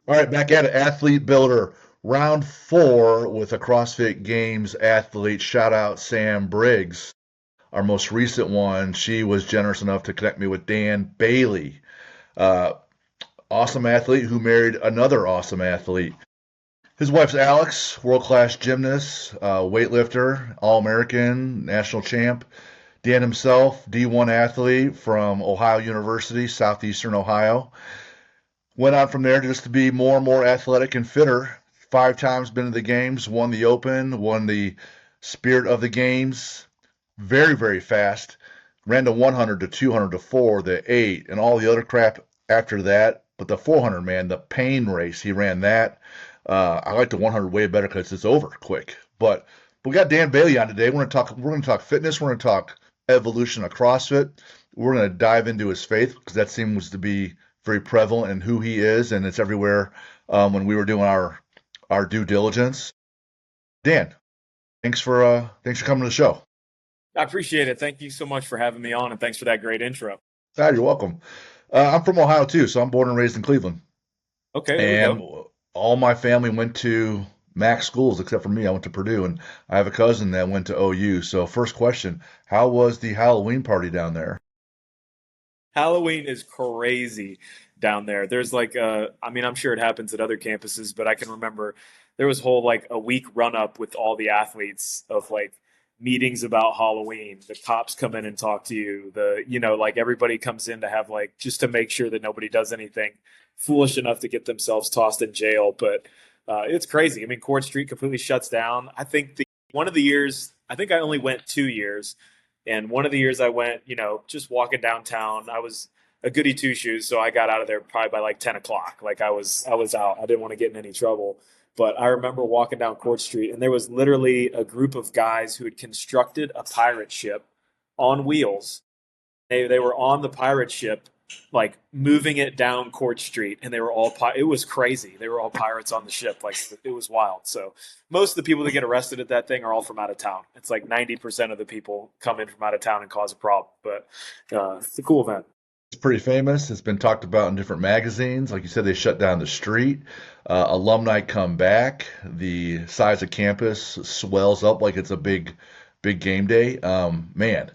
All right, back at it. Athlete Builder, round four with a CrossFit Games athlete. Shout out Sam Briggs, our most recent one. She was generous enough to connect me with Dan Bailey, uh, awesome athlete who married another awesome athlete. His wife's Alex, world class gymnast, weightlifter, All American, national champ. Dan himself, D1 athlete from Ohio University, Southeastern Ohio. Went on from there just to be more and more athletic and fitter. 5 times been to the games, won the Open, won the Spirit of the Games. Very, very fast. Ran the 100 to 200 to 4, the 8, and all the other crap after that. But the 400, man, the pain race, he ran that. I like the 100 way better because it's over quick. But we got Dan Bailey on today. We're going to talk fitness. We're going to talk evolution of CrossFit. We're going to dive into his faith because that seems to be very prevalent in who he is, and it's everywhere. When we were doing our due diligence, Dan, thanks for coming to the show. I appreciate it. Thank you so much for having me on, and thanks for that great intro. You're welcome. I'm from Ohio too, so I'm born and raised in Cleveland, Okay, there we and go. all my family went to Mac schools except for me. I went to Purdue, and I have a cousin that went to OU. So first question: how was the Halloween party down there? Halloween is crazy down there. There's I mean, I'm sure it happens at other campuses, but I can remember there was whole like a week run up with all the athletes of like meetings about Halloween. The cops come in and talk to you. Like everybody comes in to have like just to make sure that nobody does anything foolish enough to get themselves tossed in jail. But it's crazy. I mean, Court Street completely shuts down. I think one of the years, I think I only went 2 years. And one of the years I went, just walking downtown, I was a goody two shoes, so I got out of there probably by like 10 o'clock. Like I was out. I didn't want to get in any trouble. But I remember walking down Court Street, and there was literally a group of guys who had constructed a pirate ship on wheels. They were on the pirate ship, like moving it down Court Street, and they were all it was crazy. They were all pirates on the ship, like it was wild. So most of the people that get arrested at that thing are all from out of town. It's like 90% of the people come in from out of town and cause a problem. But it's a cool event. It's pretty famous. It's been talked about in different magazines. Like you said, they shut down the street. Alumni come back. The size of campus swells up like it's a big, big game day. Man.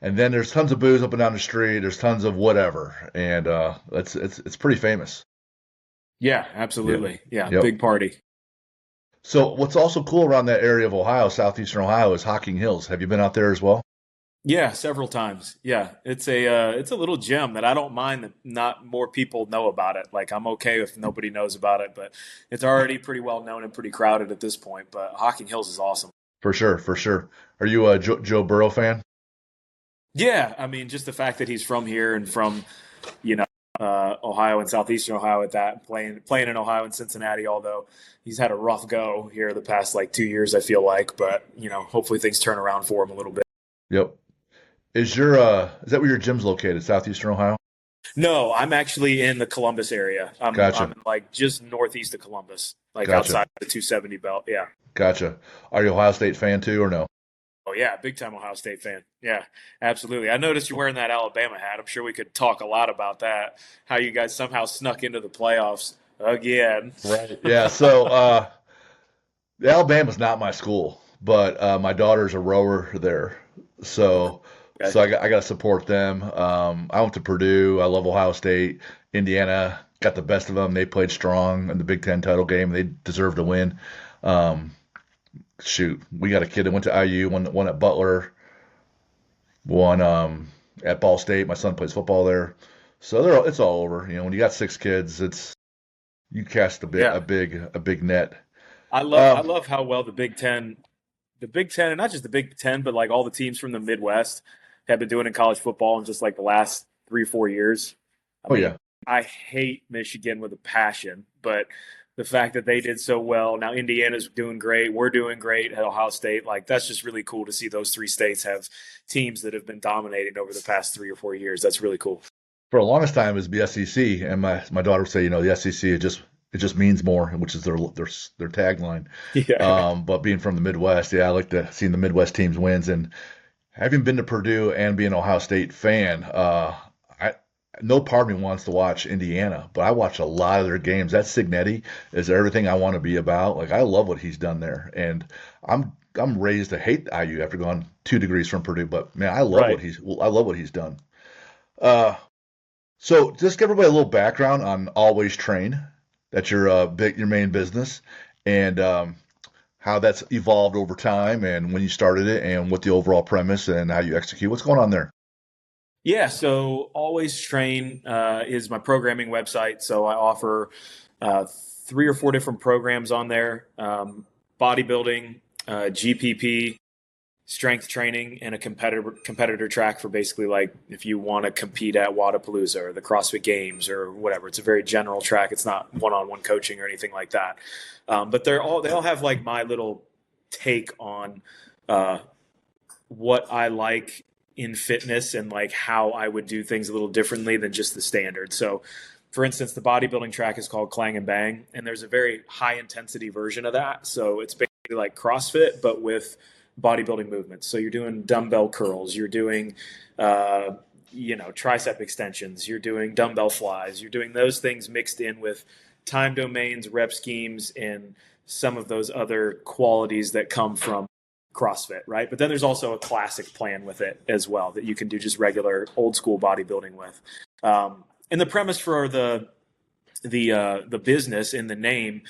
And then there's tons of booze up and down the street. There's tons of whatever, and it's pretty famous. Yeah, Yeah. absolutely. Yeah, Yep. big party. So what's also cool around that area of Ohio, southeastern Ohio, is Hocking Hills. Have you been out there as well? Yeah, several times. Yeah, it's a little gem that I don't mind that not more people know about it. Like I'm okay if nobody knows about it, but it's already pretty well known and pretty crowded at this point. But Hocking Hills is awesome. For sure, for sure. Are you a Joe Burrow fan? Yeah, I mean, just the fact that he's from here and from, you know, Ohio and southeastern Ohio at that, playing in Ohio and Cincinnati, although he's had a rough go here the past like 2 years, I feel like, but hopefully things turn around for him a little bit. Yep. Is that where your gym's located? Southeastern Ohio? No, I'm actually in the Columbus area. I'm Gotcha. like just northeast of Columbus, like Gotcha. outside the 270 belt. Yeah. Gotcha. Are you an Ohio State fan too, or no? Oh yeah, big time Ohio State fan. Yeah, absolutely. I noticed you wearing that Alabama hat. I'm sure we could talk a lot about that. How you guys somehow snuck into the playoffs again. Right. Yeah. So Alabama's not my school, but my daughter's a rower there, so Okay. I got to support them. I went to Purdue. I love Ohio State. Indiana got the best of them. They played strong in the Big Ten title game. They deserve to win. Um, Shoot, we got a kid that went to IU, one at Butler, one at Ball State. My son plays football there, so it's all over. When you got 6 kids, it's you cast Yeah, a big net. I Um, love how well the Big Ten, and not just the Big Ten, but like all the teams from the Midwest have been doing in college football in just like the last 3 or 4 years. I oh mean, yeah, I hate Michigan with a passion, but the fact that they did so well, now Indiana's doing great, we're doing great at Ohio State, like that's just really cool to see those three states have teams that have been dominating over the past 3 or 4 years. That's really cool. for the longest time it was the SEC, and my daughter would say, the SEC it just means more, which is their tagline. Yeah. But being from the Midwest, yeah, I like to seeing the Midwest teams wins, and having been to Purdue and being an Ohio State fan, I no part of me wants to watch Indiana, but I watch a lot of their games. That Signetti is everything I want to be about. Like I love what he's done there, and I'm raised to hate IU after going 2 degrees from Purdue. But man, Right. I love what he's done. Uh, so just give everybody a little background on Always Train. That's your main business, and how that's evolved over time, and when you started it, and what the overall premise and how you execute. What's going on there? Yeah, so Always Train is my programming website. So I offer uh, 3 or 4 different programs on there: bodybuilding, GPP, strength training, and a competitor track for basically like if you want to compete at Wadapalooza or the CrossFit Games or whatever. It's a very general track. It's not one-on-one coaching or anything like that. But they all have like my little take on uh, what I like in fitness and like how I would do things a little differently than just the standard. So, for instance, the bodybuilding track is called Clang and Bang, and there's a very high intensity version of that. So it's basically like CrossFit, but with bodybuilding movements. So you're doing dumbbell curls, you're doing, tricep extensions, you're doing dumbbell flies, you're doing those things mixed in with time domains, rep schemes, and some of those other qualities that come from CrossFit, right? But then there's also a classic plan with it as well that you can do just regular old school bodybuilding with. And the premise for the business in the name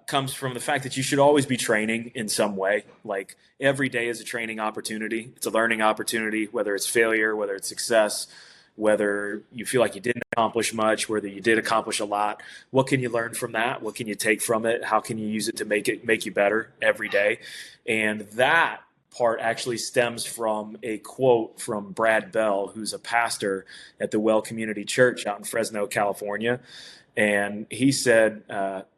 comes from the fact that you should always be training in some way. Like every day is a training opportunity. It's a learning opportunity, whether it's failure, whether it's success, whether you feel like you didn't accomplish much, whether you did accomplish a lot. What can you learn from that? What can you take from it? How can you use it to make you better every day? And that part actually stems from a quote from Brad Bell, who's a pastor at the Well Community Church out in Fresno, California. And he said,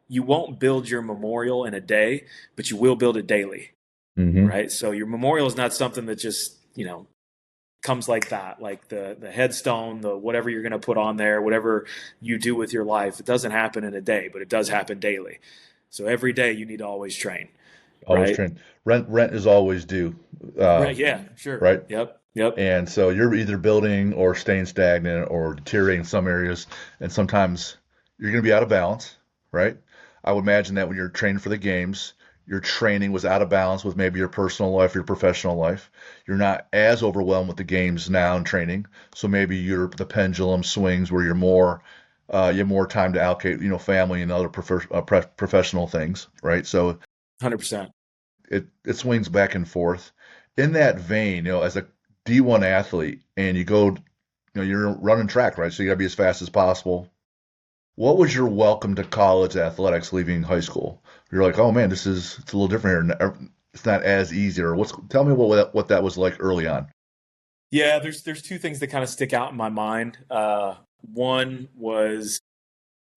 you won't build your memorial in a day, but you will build it daily, Mm-hmm. right? So your memorial is not something that just, comes like that, like the headstone, the whatever you're going to put on there, whatever you do with your life. It doesn't happen in a day, but it does happen daily. So every day you need to always train, Always right? train. Rent is always due, uh, Right. Yeah, sure. right? Yep. Yep. And so you're either building or staying stagnant or deteriorating in some areas, and sometimes you're going to be out of balance, right? I would imagine that when you're training for the games, your training was out of balance with maybe your personal life, your professional life. You're not as overwhelmed with the games now and training, so maybe the pendulum swings where you have more time to allocate, family and other professional things, right? So 100%. it swings back and forth. In that vein, as a D1 athlete, and you're running track, right? So you got to be as fast as possible. What was your welcome to college athletics leaving high school? You're like, oh man, it's a little different here. It's not as easy. Or tell me what that was like early on. Yeah, there's 2 things that kind of stick out in my mind. One was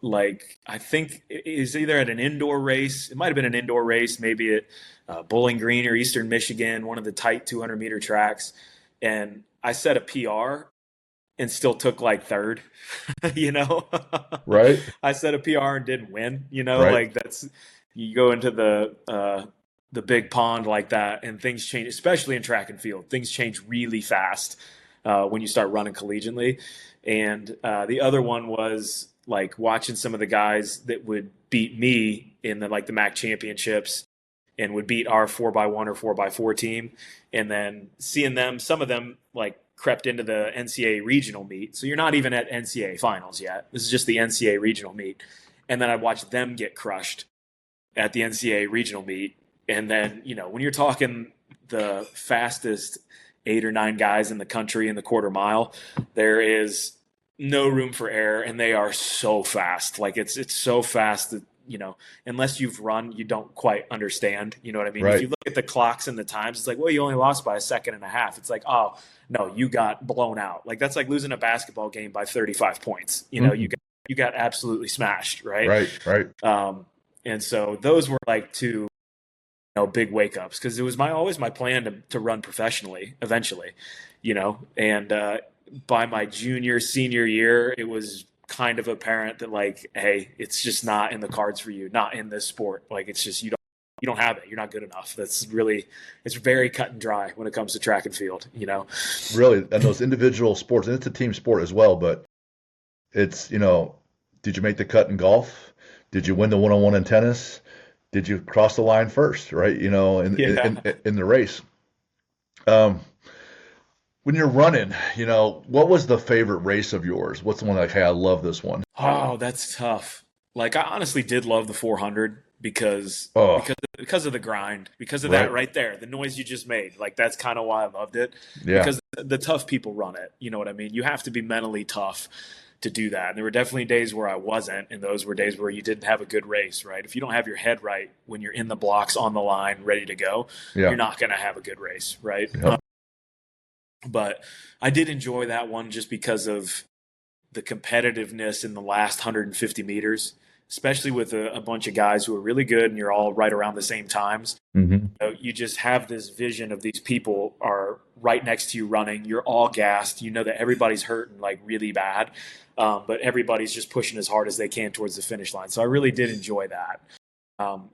like I think it was either at an indoor race. It might have been an indoor race, maybe at Bowling Green or Eastern Michigan, one of the tight 200-meter tracks, and I set a PR and still took like third. you know, Right, I set a PR and didn't win. right. Like that's you go into the big pond like that, and things change, especially in track and field. Things change really fast when you start running collegiately. And the other one was like watching some of the guys that would beat me in the MAC championships and would beat our 4x1 or 4x4 team, and then seeing them, some of them like crept into the NCAA regional meet. So you're not even at NCAA finals yet. This is just the NCAA regional meet. And then I watched them get crushed at the NCAA regional meet. And then, when you're talking the fastest 8 or 9 guys in the country in the quarter mile, there is no room for error, and they are so fast. Like it's so fast that unless you've run, you don't quite understand. You know what I mean? If Right. you look at the clocks and the times, it's like, well, you only lost by a second and a half. It's like, oh no, you got blown out. Like that's like losing a basketball game by 35 points. Mm, You got absolutely smashed, right? right, right. Um, and so those were like 2 big wake ups, because it was always my plan to run professionally eventually, and by my junior senior year, it was kind of apparent that like, hey, it's just not in the cards for you, not in this sport. Like it's just you don't have it. You're not good enough. It's very cut and dry when it comes to track and field. Really, and those individual sports, and it's a team sport as well, but It's, did you make the cut in golf? Did you win the one-on-one in tennis? Did you cross the line first, right? Yeah. In the race. Um, when you're running, what was the favorite race of yours? What's the one like, hey, I love this one? Oh, that's tough. Like I honestly did love the 400 because Oh, because of the grind, because of that right. right there, the noise you just made. Like that's kind of why I loved it Yeah. because the tough people run it. You know what I mean? You have to be mentally tough to do that. And there were definitely days where I wasn't, and those were days where you didn't have a good race, right? If you don't have your head right when you're in the blocks on the line, ready to go, Yeah. you're not going to have a good race, right? Yep. But I did enjoy that one just because of the competitiveness in the last 150 meters, especially with a bunch of guys who are really good and you're all right around the same times. Hmm. You just have this vision of these people are right next to you running. You're all gassed. You know that everybody's hurting like really bad, but everybody's just pushing as hard as they can towards the finish line. So I really did enjoy that.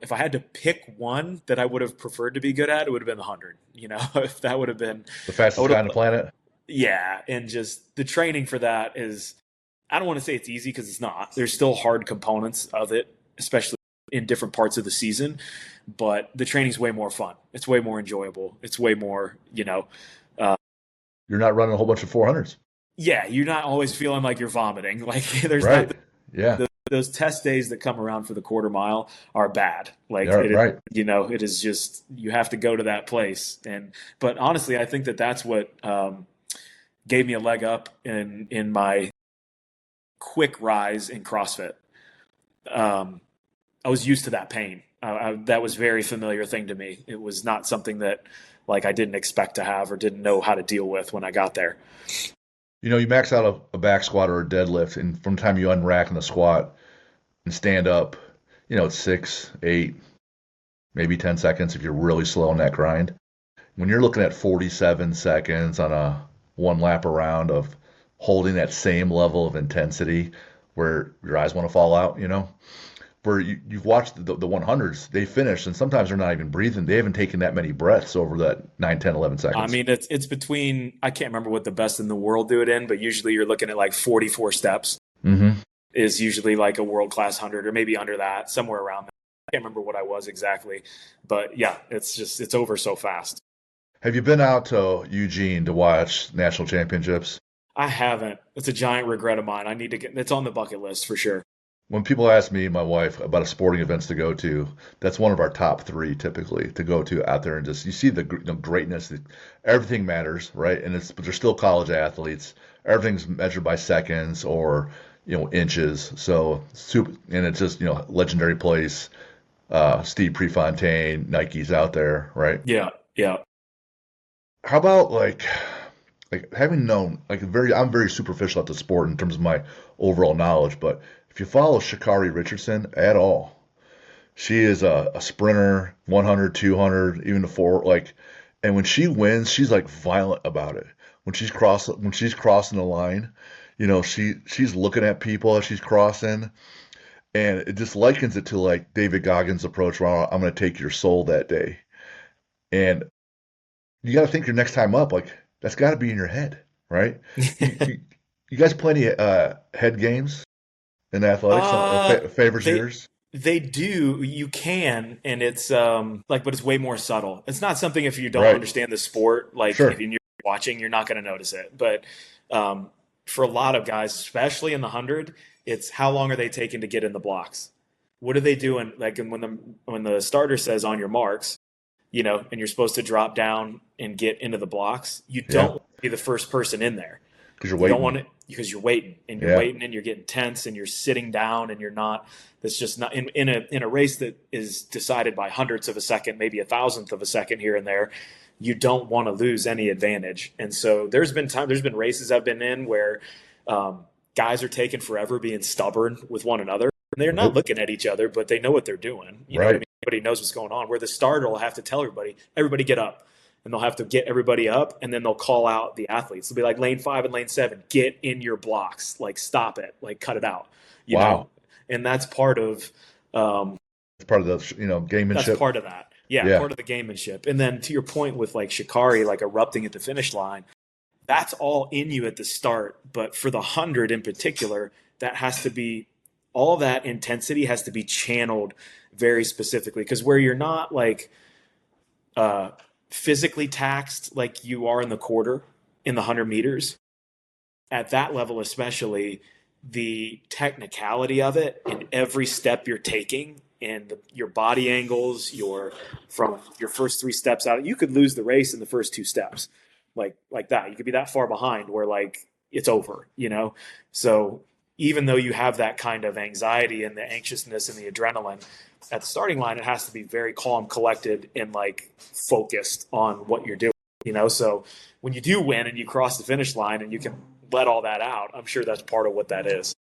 If I had to pick one that I would have preferred to be good at, it would have been the 100. If that would have been, The I fastest would guy have, on the planet. yeah. And just the training for that is, I don't want to say it's easy because it's not. There's still hard components of it, especially in different parts of the season. But the training's way more fun. It's way more enjoyable. It's way more, uh, You're not running a whole bunch of 400s. yeah, you're not always feeling like you're vomiting. Like there's not Right. Yeah. those test days that come around for the quarter mile are bad. Like Yeah. it is, Right. it is just, you have to go to that place. But honestly, I think that that's what gave me a leg up in my quick rise in CrossFit. Um, I was used to that pain. That was a very familiar thing to me. It was not something that like I didn't expect to have or didn't know how to deal with when I got there. You max out a back squat or a deadlift, and from the time you unrack in the squat and stand up, it's 6, 8, maybe 10 seconds if you're really slow in that grind. When you're looking at 47 seconds on a one lap around of holding that same level of intensity where your eyes want to fall out, where you've watched the 100s, they finish, and sometimes they're not even breathing. They haven't taken that many breaths over that 9, 10, 11 I seconds. mean, it's between, I can't remember what the best in the world do it in, but usually you're looking at like 44 steps Hmm. is usually like a world class 100 or maybe under that, somewhere around that. I can't remember what I was exactly, but yeah, it's over so fast. Have you been out to Eugene to watch national championships? I haven't. It's a giant regret of mine. I need to get, it's on the bucket list for sure. When people ask me and my wife about sporting events to go to, that's one of our top three typically to go to out there and just you see the greatness. Everything matters, right? And but they're still college athletes. Everything's measured by seconds or inches. So super, and it's just legendary place. Steve Prefontaine, Nike's out there, right? Yeah. Yeah. How about like having known I'm very superficial at the sport in terms of my overall knowledge, but if you follow Shakari Richardson at all, she is a sprinter, 100, 200, even the four and when she wins, she's like violent about it. When she's crossing the line, she's looking at people as she's crossing, and it just likens it to like David Goggins' approach where I'm going to take your soul that day. And you got to think your next time up, like that's got to be in your head, right? You, you, you guys play any head games in athletics? Uh, Favors they yours? they do. You can, and it's like, but it's way more subtle. It's not something if you don't Right. understand the sport, like if Sure. you're watching, you're not going to notice it. But for a lot of guys, especially in the 100, it's how long are they taking to get in the blocks? What are they doing? Like when the starter says on your marks, and you're supposed to drop down and get into the blocks, you don't Yeah. want to be the first person in there. Because you're You don't waiting. want it because you're waiting and you're Yeah. waiting and you're getting tense and you're sitting down and you're not. That's just not in a race that is decided by hundredths of a second, maybe a thousandth of a second here and there. You don't want to lose any advantage. And so there's been races I've been in where guys are taking forever being stubborn with one another. And they're not Right. looking at each other, but they know what they're doing. You know what I Right. mean? Everybody knows what's going on. Where the starter will have to tell everybody get up. And they'll have to get everybody up, and then they'll call out the athletes. They'll be like, lane 5 and lane 7, get in your blocks. Like, stop it. Like, cut it out. You know? Wow. And that's part of It's part of the that's gamemanship. part of that. Yeah, Yeah. part of the gamemanship. And then to your point with like Shikari, like erupting at the finish line, that's all in you at the start. But for the 100 in particular, that has to be, all that intensity has to be channeled very specifically, because where you're not like uh, physically taxed like you are in the quarter in the 100 meters, at that level especially, the technicality of it in every step you're taking and your body angles, your from your first three steps out, you could lose the race in the first two steps, like that. You could be that far behind where like it's over, you know. So even though you have that kind of anxiety and the anxiousness and the adrenaline at the starting line, it has to be very calm, collected, and like focused on what you're doing, you know. So when you do win and you cross the finish line and you can let all that out, I'm sure that's part of what that is.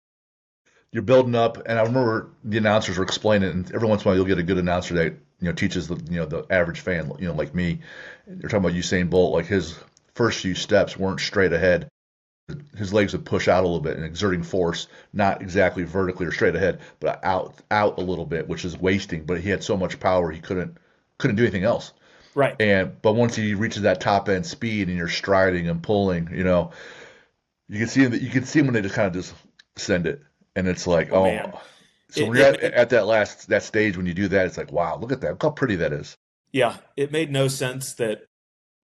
You're building up, and I remember the announcers were explaining it, and every once in a while you'll get a good announcer that teaches the average fan like me. They're talking about Usain Bolt, like his first few steps weren't straight ahead. His legs would push out a little bit and exerting force, not exactly vertically or straight ahead, but out a little bit, which is wasting. But he had so much power he couldn't do anything else. Right. But once he reaches that top end speed and you're striding and pulling, you can see that you can see when they just kind of just send it, and it's like, Oh oh. man. So It, when you're it, at that stage when you do that, it's like, wow, look at that, look how pretty that is. yeah, it made no sense that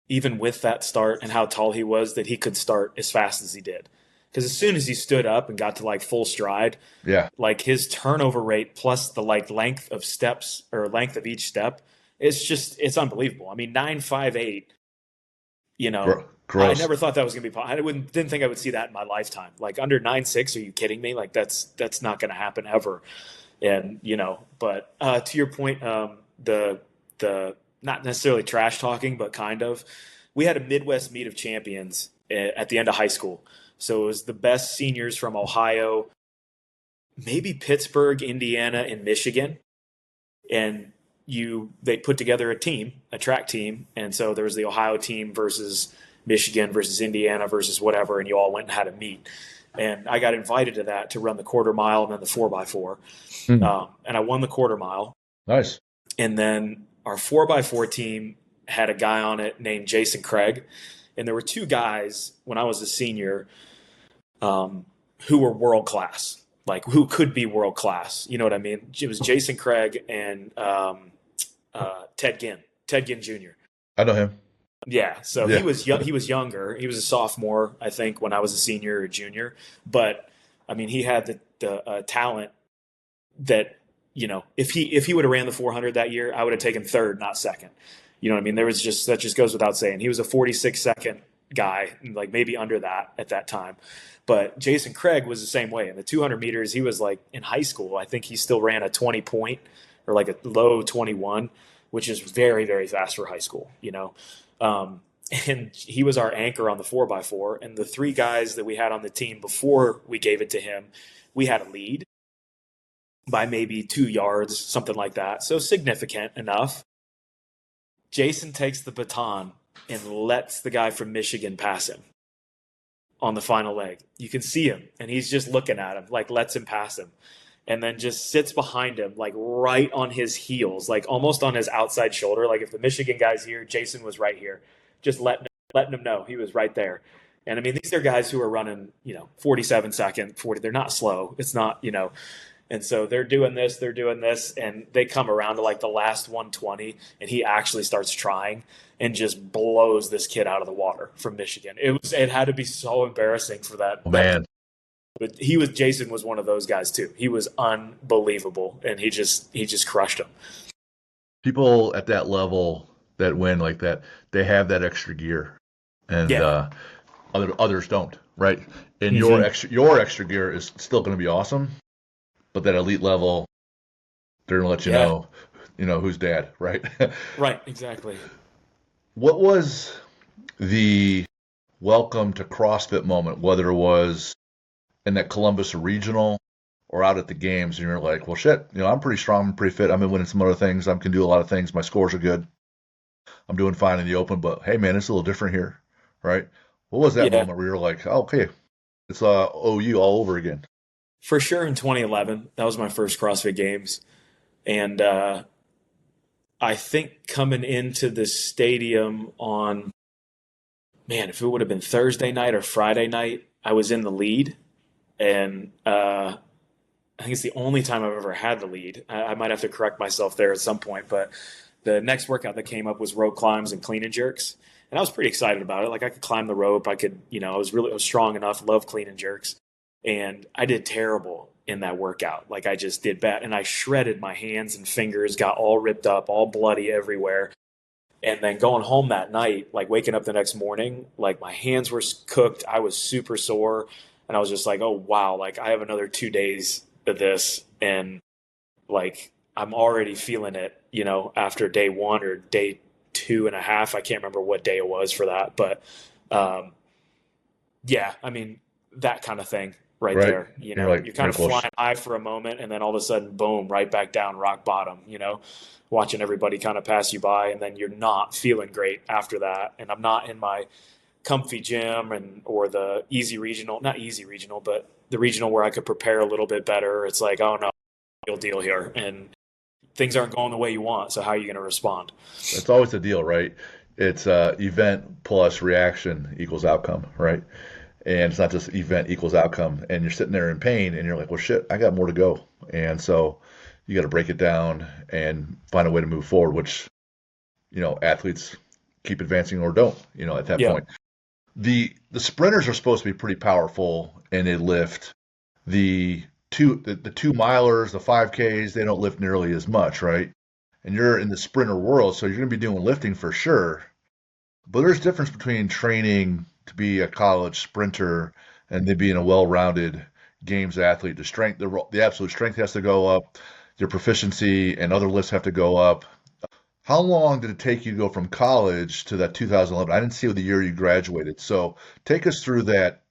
even with that start and how tall he was, that he could start as fast as he did. Because as soon as he stood up and got to like full stride, Yeah, like his turnover rate plus the like length of steps or length of each step, it's unbelievable. I mean, 9.58, you know, I gross. never thought that was going to be possible. Didn't think I would see that in my lifetime. Like under 9.6, are you kidding me? Like that's not going to happen ever. And but to your point, the not necessarily trash talking, but kind of, we had a Midwest meet of champions at the end of high school. So it was the best seniors from Ohio, maybe Pittsburgh, Indiana, and Michigan, and they put together a track team, and so there was the Ohio team versus Michigan versus Indiana versus whatever, and you all went and had a meet. And I got invited to that to run the quarter mile and then the 4x4. Hmm. And I won the quarter mile. Nice. And then our 4x4 team had a guy on it named Jason Craig. And there were two guys when I was a senior who were world class, like who could be world class. You know what I mean? It was Jason Craig and Ted Ginn Jr. I know him. Yeah, so he Yeah. was he was younger. He was a sophomore, I think, when I was a senior or junior. But I mean, he had the talent that if he would have ran the 400 that year, I would have taken third, not second. You know what I mean? That just goes without saying. He was a 46-second guy, like maybe under that at that time. But Jason Craig was the same way. In the 200 meters, he was like in high school. I think he still ran a 20 point or like a low 21, which is very, very fast for high school, Um, and he was our anchor on the 4x4. And the three guys that we had on the team before we gave it to him, we had a lead by maybe 2 yards, something like that. So significant enough. Jason takes the baton and lets the guy from Michigan pass him on the final leg. You can see him, and he's just looking at him, like lets him pass him, and then just sits behind him, like right on his heels, like almost on his outside shoulder. Like if the Michigan guy's here, Jason was right here, just letting him know he was right there. And I mean, these are guys who are running, 47-second, 40. They're not slow. It's not, And so they're doing this, and they come around to like the last 120, and he actually starts trying and just blows this kid out of the water from Michigan. It had to be so embarrassing for that. Oh, man. But Jason was one of those guys too. He was unbelievable, and he just crushed him. People at that level that win like that, they have that extra gear, and Yeah. others don't, right? And Mm-hmm. your extra gear is still going to be awesome, but that elite level, they're going to let Yeah. you know who's dad, right? Right. Exactly. What was the welcome to CrossFit moment, whether it was in that Columbus regional or out at the games, and you're like, well, shit, I'm pretty strong, I'm pretty fit, I'm winning some other things, I can do a lot of things, my scores are good, I'm doing fine in the open, but hey, man, it's a little different here, right? What was that Yeah. moment where you're like, oh, okay, it's OU all over again? For sure. In 2011, that was my first CrossFit Games, and I think coming into the stadium on, man, if it would have been Thursday night or Friday night, I was in the lead. And I think it's the only time I've ever had the lead. I might have to correct myself there at some point, but the next workout that came up was rope climbs and clean and jerks. And I was pretty excited about it. Like I could climb the rope. I could, I was strong enough, love clean and jerks. And I did terrible in that workout. Like I just did bad. And I shredded my hands and fingers, got all ripped up, all bloody everywhere. And then going home that night, like waking up the next morning, like my hands were cooked. I was super sore. And I was just like, oh, wow, like I have another 2 days of this. And like I'm already feeling it, after day one or day 2.5. I can't remember what day it was for that. But yeah, I mean, that kind of thing right Right. there. You're like, You're kind you're of close. flying high for a moment and then all of a sudden, boom, right back down rock bottom, watching everybody kind of pass you by. And then you're not feeling great after that. And I'm not in my comfy gym or the easy regional, not easy regional, but the regional where I could prepare a little bit better. It's like, oh no, real deal here. And things aren't going the way you want. So how are you going to respond? It's always the deal, right? It's event plus reaction equals outcome, right? And it's not just event equals outcome. And you're sitting there in pain and you're like, well, shit, I got more to go. And so you got to break it down and find a way to move forward, which, athletes keep advancing or don't, at that Yeah. point. The sprinters are supposed to be pretty powerful and they lift. The 2 milers, the 5Ks, they don't lift nearly as much, right? And you're in the sprinter world, so you're going to be doing lifting for sure. But there's a difference between training to be a college sprinter and then being a well-rounded games athlete. The absolute strength has to go up, your proficiency and other lifts have to go up. How long did it take you to go from college to that 2011? I didn't see the year you graduated. So take us through that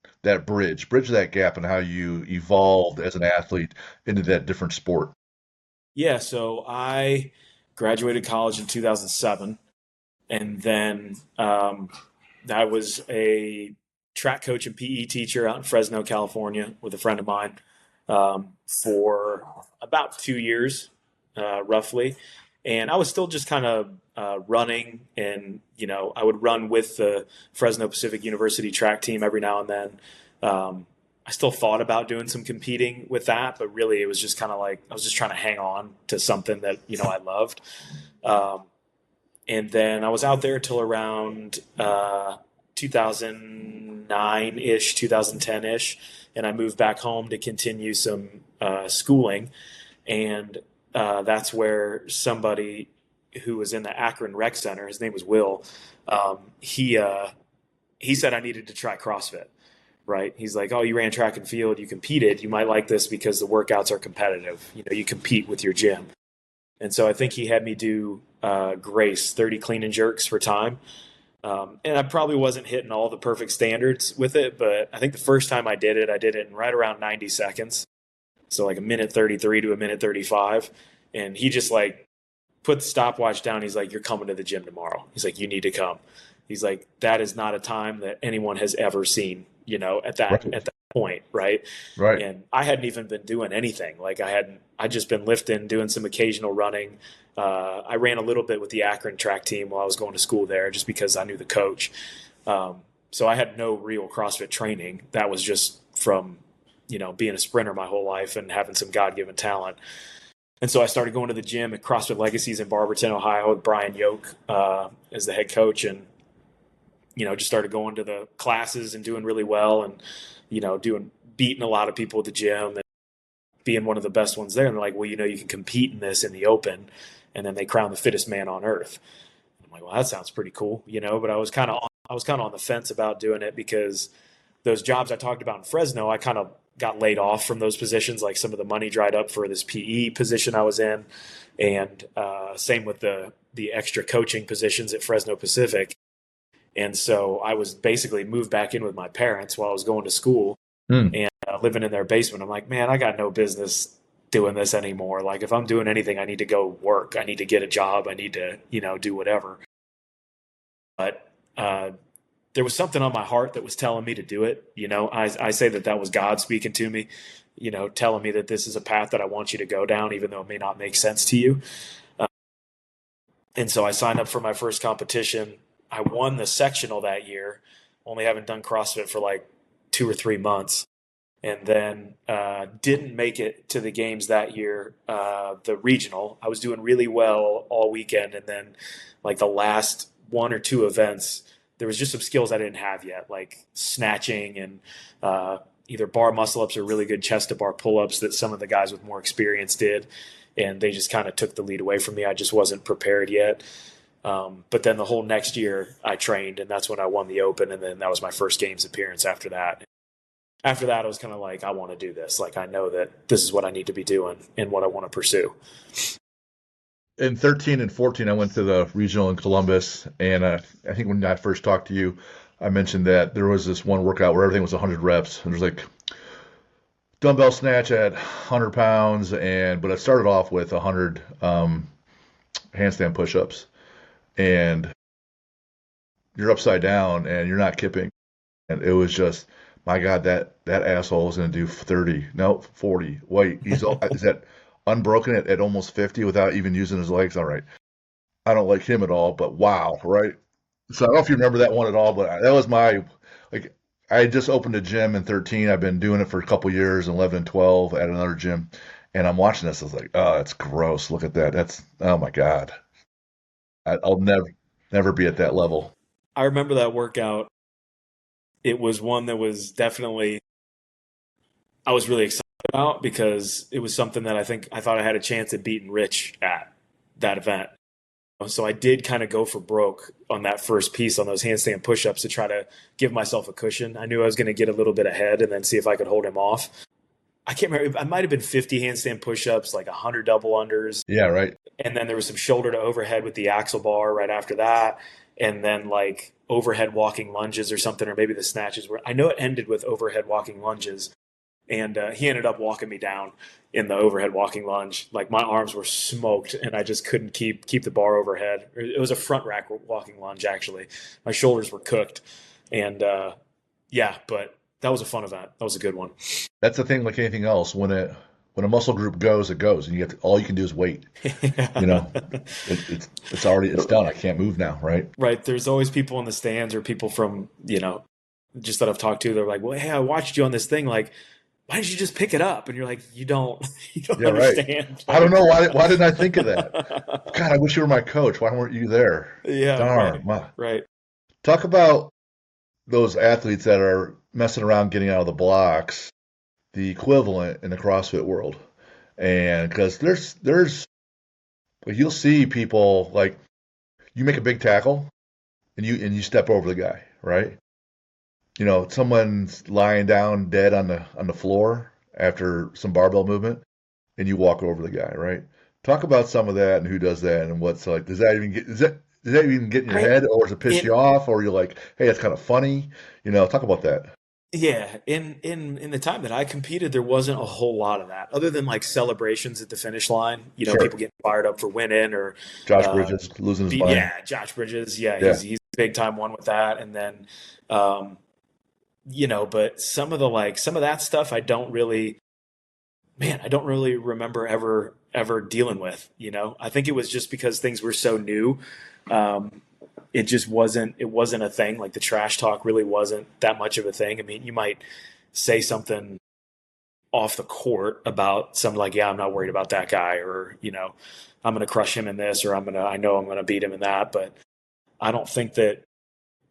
bridge that gap, and how you evolved as an athlete into that different sport. Yeah. So I graduated college in 2007. And then I was a track coach and PE teacher out in Fresno, California, with a friend of mine for about 2 years, roughly. And I was still just kind of running, and I would run with the Fresno Pacific University track team every now and then. I still thought about doing some competing with that, but really it was just kind of like I was just trying to hang on to something that I loved. Um, and then I was out there till around 2009 ish, 2010 ish, and I moved back home to continue some schooling, and that's where somebody who was in the Akron Rec Center, his name was Will, he said I needed to try CrossFit. Right? He's like, oh, you ran track and field, you competed, you might like this because the workouts are competitive. You compete with your gym. And so I think he had me do Grace 30 clean and jerks for time. And I probably wasn't hitting all the perfect standards with it, but I think the first time I did it in right around 90 seconds. So like a minute 33 to a minute 35. And he just like put the stopwatch down. He's like, you're coming to the gym tomorrow. He's like, you need to come. He's like, that is not a time that anyone has ever seen, at Right. that point, right? Right. And I hadn't even been doing anything. Like I just been lifting, doing some occasional running. I ran a little bit with the Akron track team while I was going to school there, just because I knew the coach. So I had no real CrossFit training. That was just from, being a sprinter my whole life and having some God-given talent. And so I started going to the gym at CrossFit Legacies in Barberton, Ohio, with Brian Yoke as the head coach, and just started going to the classes and doing really well, and beating a lot of people at the gym and being one of the best ones there. And they're like, well, you can compete in this in the open, and then they crown the fittest man on earth. I'm like, well, that sounds pretty cool, But I was kind of on the fence about doing it because those jobs I talked about in Fresno, I kind of got laid off from those positions. Like some of the money dried up for this PE position I was in, and same with the extra coaching positions at Fresno Pacific. And so I was basically moved back in with my parents while I was going to school Hmm. and living in their basement. I'm like, man, I got no business doing this anymore. Like if I'm doing anything, I need to go work. I need to get a job. I need to, do whatever. But there was something on my heart that was telling me to do it. I say that was God speaking to me, telling me that this is a path that I want you to go down, even though it may not make sense to you. Uh, and so I signed up for my first competition. I won the sectional that year, only having done CrossFit for like 2 or 3 months. and then didn't make it to the games that year, the regional. I was doing really well all weekend, and then like the last one or two events, there was just some skills I didn't have yet, like snatching and either bar muscle ups or really good chest to bar pull ups that some of the guys with more experience did, and they just kind of took the lead away from me. I just wasn't prepared yet. But then the whole next year I trained, and that's when I won the Open, and then that was my first games appearance after that. After that, I was kind of like, I want to do this. Like, I know that this is what I need to be doing and what I want to pursue. In 13 and 14, I went to the regional in Columbus, and I think when I first talked to you, I mentioned that there was this one workout where everything was 100 reps, and there's like dumbbell snatch at 100 pounds, but I started off with 100 handstand push-ups, and you're upside down and you're not kipping, and it was just, my God, that asshole is going to do 30, no, 40. Wait, is that unbroken at almost 50 without even using his legs? All right. I don't like him at all, but wow, right? So I don't know if you remember that one at all, but that was like, I just opened a gym in 13. I've been doing it for a couple years, 11 and 12 at another gym. And I'm watching this. I was like, oh, that's gross. Look at that. Oh my God. I'll never be at that level. I remember that workout. It was one that was definitely, I was really excited about because it was something that I thought I had a chance at beating Rich at that event. So I did kind of go for broke on that first piece on those handstand push-ups to try to give myself a cushion. I knew I was going to get a little bit ahead and then see if I could hold him off. I can't remember. I might have been 50 handstand push-ups, like 100 double unders. Yeah, right. And then there was some shoulder to overhead with the axle bar right after that. And then like overhead walking lunges or something, or maybe the snatches were, I know it ended with overhead walking lunges. And he ended up walking me down in the overhead walking lunge. Like my arms were smoked, and I just couldn't keep the bar overhead. It was a front rack walking lunge, actually. My shoulders were cooked, and yeah, but that was a fun event. That was a good one. That's the thing, like anything else. When a muscle group goes, it goes, and all you can do is wait. You know, it's done. I can't move now, right? Right. There's always people in the stands or people from just that I've talked to. They're like, "Well, hey, I watched you on this thing. Like, why didn't you just pick it up?" And you're like, you don't understand. Right. I don't know why didn't I think of that? God, I wish you were my coach. Why weren't you there? Yeah, darn. Right. Talk about those athletes that are messing around getting out of the blocks, the equivalent in the CrossFit world. And because there's like, you'll see people like, you make a big tackle and you step over the guy, right? Someone's lying down dead on the floor after some barbell movement, and you walk over the guy, right? Talk about some of that and who does that and what's like. Does that even get in your head, or does it piss you off, or you're like, hey, that's kind of funny? Talk about that. Yeah, in the time that I competed, there wasn't a whole lot of that, other than like celebrations at the finish line. Sure. People getting fired up for winning, or Josh Bridges losing his mind. Yeah, Josh Bridges. Yeah, he's a big time one with that, and then. But some of that stuff I don't really remember ever dealing with. I think it was just because things were so new. It just wasn't a thing. Like the trash talk really wasn't that much of a thing. I mean, you might say something off the court about something like, yeah, I'm not worried about that guy, or, I'm going to crush him in this, or I know I'm going to beat him in that. But I don't think that,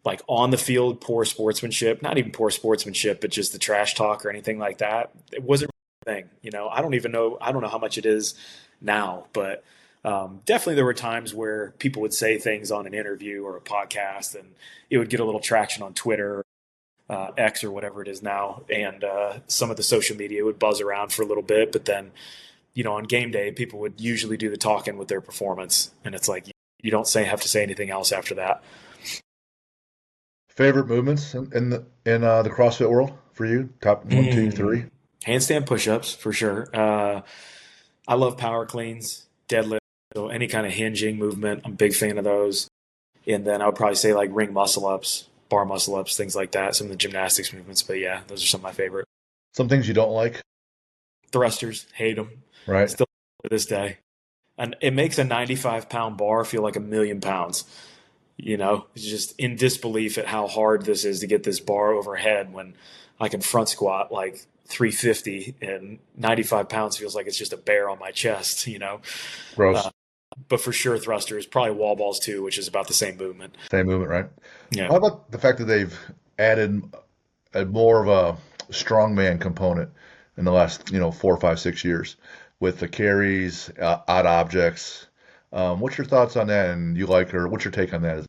like on the field, poor sportsmanship, not even poor sportsmanship, but just the trash talk or anything like that, it wasn't a thing. I don't know how much it is now, but definitely there were times where people would say things on an interview or a podcast, and it would get a little traction on Twitter, X or whatever it is now, and some of the social media would buzz around for a little bit, but then, on game day, people would usually do the talking with their performance, and it's like you don't have to say anything else after that. Favorite movements in the CrossFit world for you? Top 1, 2, 3? Handstand push-ups for sure. I love power cleans, deadlift, so any kind of hinging movement. I'm a big fan of those. And then I would probably say like ring muscle ups, bar muscle ups, things like that. Some of the gymnastics movements, but yeah, those are some of my favorite. Some things you don't like? Thrusters, hate them. Right. Still to this day. And it makes a 95-pound bar feel like 1,000,000 pounds. It's just in disbelief at how hard this is to get this bar overhead when I can front squat like 350, and 95 pounds feels like it's just a bear on my chest, Gross. but for sure thrusters, probably wall balls too, which is about the same movement. Same movement, right? Yeah. How about the fact that they've added a more of a strongman component in the last, 4, 5, 6 years with the carries, odd objects? What's your thoughts on that? And you like her? What's your take on that?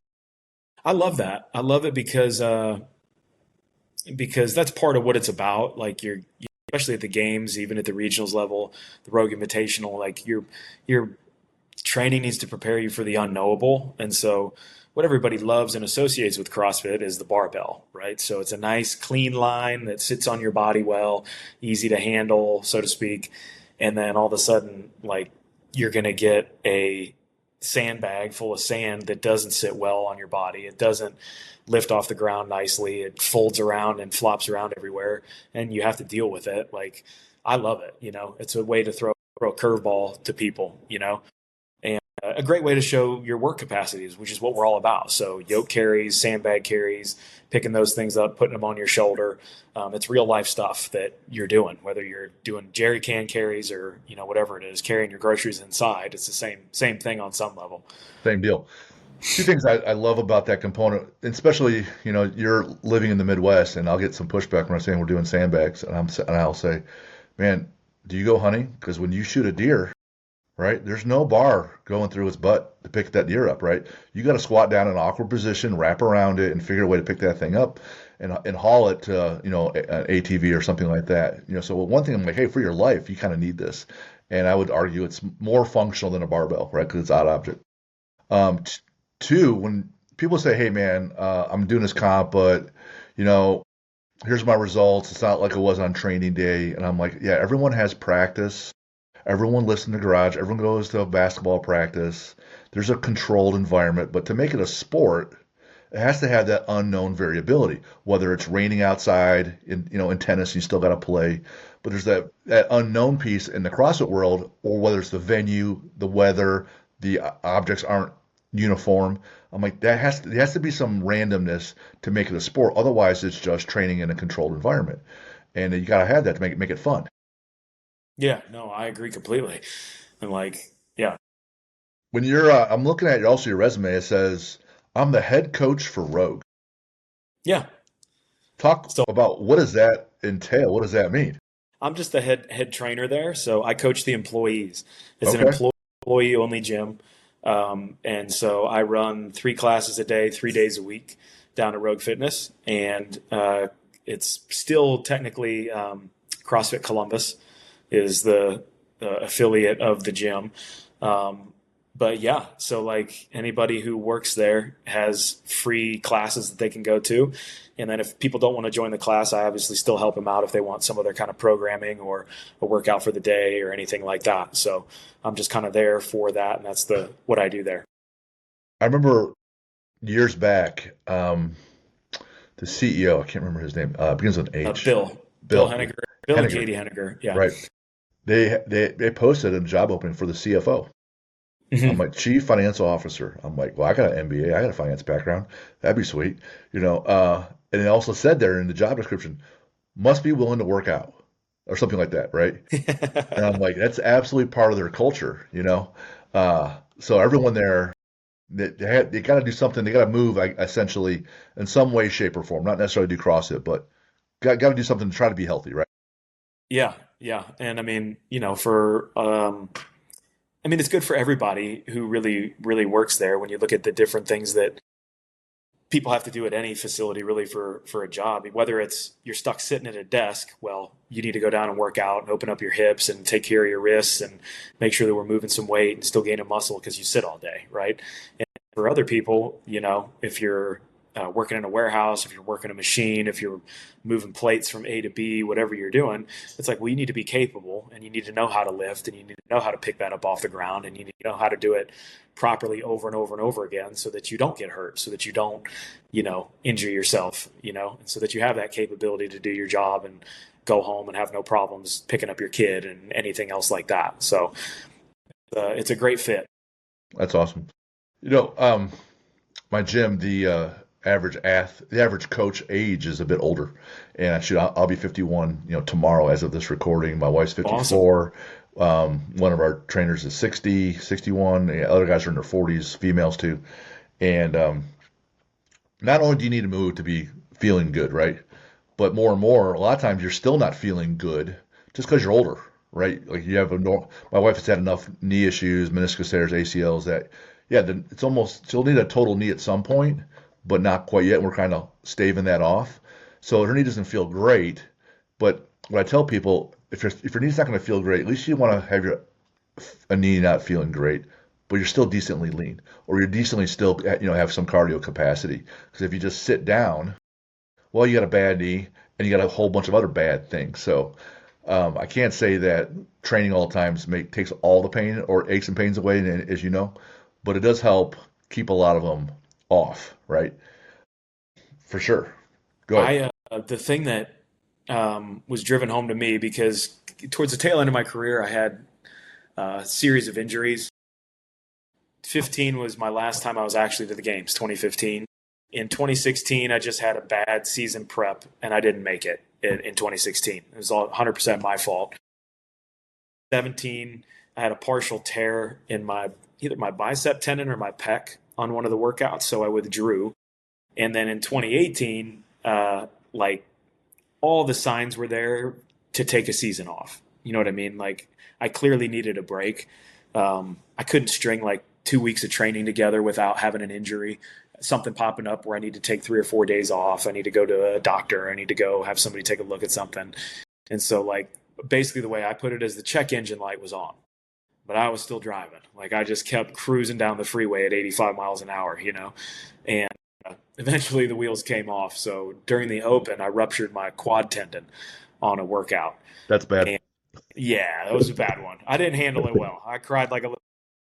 I love that. I love it because that's part of what it's about. Like especially at the games, even at the regionals level, the Rogue Invitational, like your training needs to prepare you for the unknowable. And so what everybody loves and associates with CrossFit is the barbell, right? So it's a nice clean line that sits on your body well, easy to handle, so to speak. And then all of a sudden, like you're going to get a sandbag full of sand that doesn't sit well on your body. It doesn't lift off the ground nicely. It folds around and flops around everywhere, and you have to deal with it. Like I love it. It's a way to throw a curveball to people. And a great way to show your work capacities, which is what we're all about. So yoke carries, sandbag carries, picking those things up, putting them on your shoulder. It's real life stuff that you're doing, whether you're doing jerry can carries or whatever it is, carrying your groceries inside. It's the same thing on some level. Same deal. Two things I love about that component, especially, you're living in the Midwest, and I'll get some pushback when I'm saying we're doing sandbags, and I'll say, man, do you go hunting? Because when you shoot a deer, right, there's no bar going through its butt to pick that deer up, right? You got to squat down in an awkward position, wrap around it, and figure a way to pick that thing up, and haul it to, an ATV or something like that. So one thing I'm like, hey, for your life, you kind of need this, and I would argue it's more functional than a barbell, right? Because it's odd object. Um, Two, when people say, "Hey, man, I'm doing this comp, but you know, here's my results. It's not like it was on training day," and I'm like, "Yeah, everyone has practice. Everyone lives in the garage. Everyone goes to basketball practice. There's a controlled environment, but to make it a sport, it has to have that unknown variability. Whether it's raining outside, in tennis, you still got to play, but there's that unknown piece in the CrossFit world, or whether it's the venue, the weather, the objects aren't uniform. I'm like, there has to be some randomness to make it a sport. Otherwise, it's just training in a controlled environment, and you got to have that to make it fun. Yeah, no, I agree completely. And like, yeah, When you're, I'm looking at also your resume. It says, "I'm the head coach for Rogue." yeah. Talk So about what does that entail? What does that mean? I'm just the head trainer there. So I coach the employees. It's an Okay. employee only gym. And so I run 3 classes a day, 3 days a week down at Rogue Fitness. And it's still technically CrossFit Columbus is the affiliate of the gym. Um, but yeah, so like anybody who works there has free classes that they can go to. And then if people don't want to join the class, I obviously still help them out if they want some other kind of programming or a workout for the day or anything like that. So I'm just kind of there for that. And that's what I do there. I remember years back, the CEO, I can't remember his name, begins with an H. Bill Bill Henniger, Bill and Henniger, Katie Henniger. Yeah. right? They posted a job opening for the CFO. I'm Hmm. like, Chief Financial Officer. I'm like, well, I got an MBA, I got a finance background. That'd be sweet, And it also said there in the job description, must be willing to work out or something like that, right? And I'm like, that's absolutely part of their culture. So everyone there, they got to do something. They got to move, essentially, in some way, shape, or form. Not necessarily do CrossFit, but got to do something to try to be healthy, right? Yeah. Yeah. And I mean, I mean, it's good for everybody who really, really works there when you look at the different things that people have to do at any facility really for a job. Whether it's you're stuck sitting at a desk, well, you need to go down and work out and open up your hips and take care of your wrists and make sure that we're moving some weight and still gaining muscle because you sit all day, right? And for other people, if you're working in a warehouse, if you're working a machine, if you're moving plates from A to B, whatever you're doing, it's like, well, you need to be capable and you need to know how to lift and you need to know how to pick that up off the ground and you need to know how to do it properly over and over and over again so that you don't get hurt, so that you don't, injure yourself, and so that you have that capability to do your job and go home and have no problems picking up your kid and anything else like that. So it's a great fit. That's awesome. You know, um, my gym, the the average coach age is a bit older, and I'll be 51, tomorrow as of this recording. My wife's Awesome. 54. One of our trainers is 60, 61. The other guys are in their 40s, females too. And not only do you need to move to be feeling good, right? But more and more, a lot of times you're still not feeling good just because you're older, right? Like my wife has had enough knee issues, meniscus tears, ACLs that, yeah, then it's almost she'll need a total knee at some point, but not quite yet. We're kind of staving that off. So her knee doesn't feel great. But what I tell people, if your knee's not going to feel great, at least you want to have a knee not feeling great, but you're still decently lean, or you're decently still, have some cardio capacity. Because if you just sit down, well, you got a bad knee and you got a whole bunch of other bad things. So I can't say that training all the times takes all the pain or aches and pains away, as you know, but it does help keep a lot of them off, right? For sure. Go ahead. The thing that was driven home to me because towards the tail end of my career, I had a series of injuries. 15 was my last time I was actually to the games, 2015. In 2016, I just had a bad season prep and I didn't make it in 2016. It was all 100% my fault. 17, I had a partial tear in either my bicep tendon or my pec on one of the workouts, so I withdrew. And then in 2018, like all the signs were there to take a season off. You know what I mean? Like I clearly needed a break. I couldn't string like 2 weeks of training together without having an injury, something popping up where I need to take 3 or 4 days off. I need to go to a doctor. I need to go have somebody take a look at something. And so like basically the way I put it is the check engine light was on, but I was still driving. Like I just kept cruising down the freeway at 85 miles an hour, and eventually the wheels came off. So during the open, I ruptured my quad tendon on a workout. That's bad. And yeah, that was a bad one. I didn't handle it well. I cried like a little.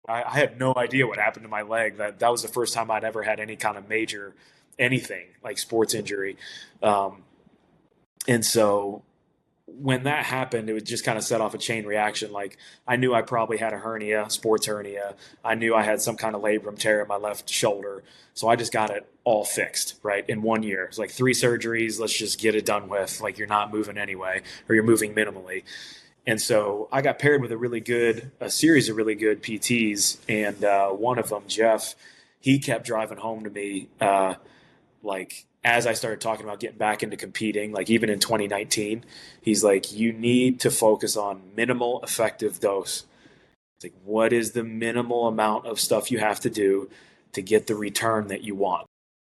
I had no idea what happened to my leg. That was the first time I'd ever had any kind of major anything like sports injury. And so when that happened, it would just kind of set off a chain reaction. Like I knew I probably had a hernia, sports hernia. I knew I had some kind of labrum tear in my left shoulder. So I just got it all fixed, right? In 1 year. It's like 3 surgeries. Let's just get it done with. Like you're not moving anyway, or you're moving minimally. And so I got paired with a series of really good PTs. And one of them, Jeff, he kept driving home to me, like as I started talking about getting back into competing, like even in 2019, he's like, you need to focus on minimal effective dose. It's like, what is the minimal amount of stuff you have to do to get the return that you want?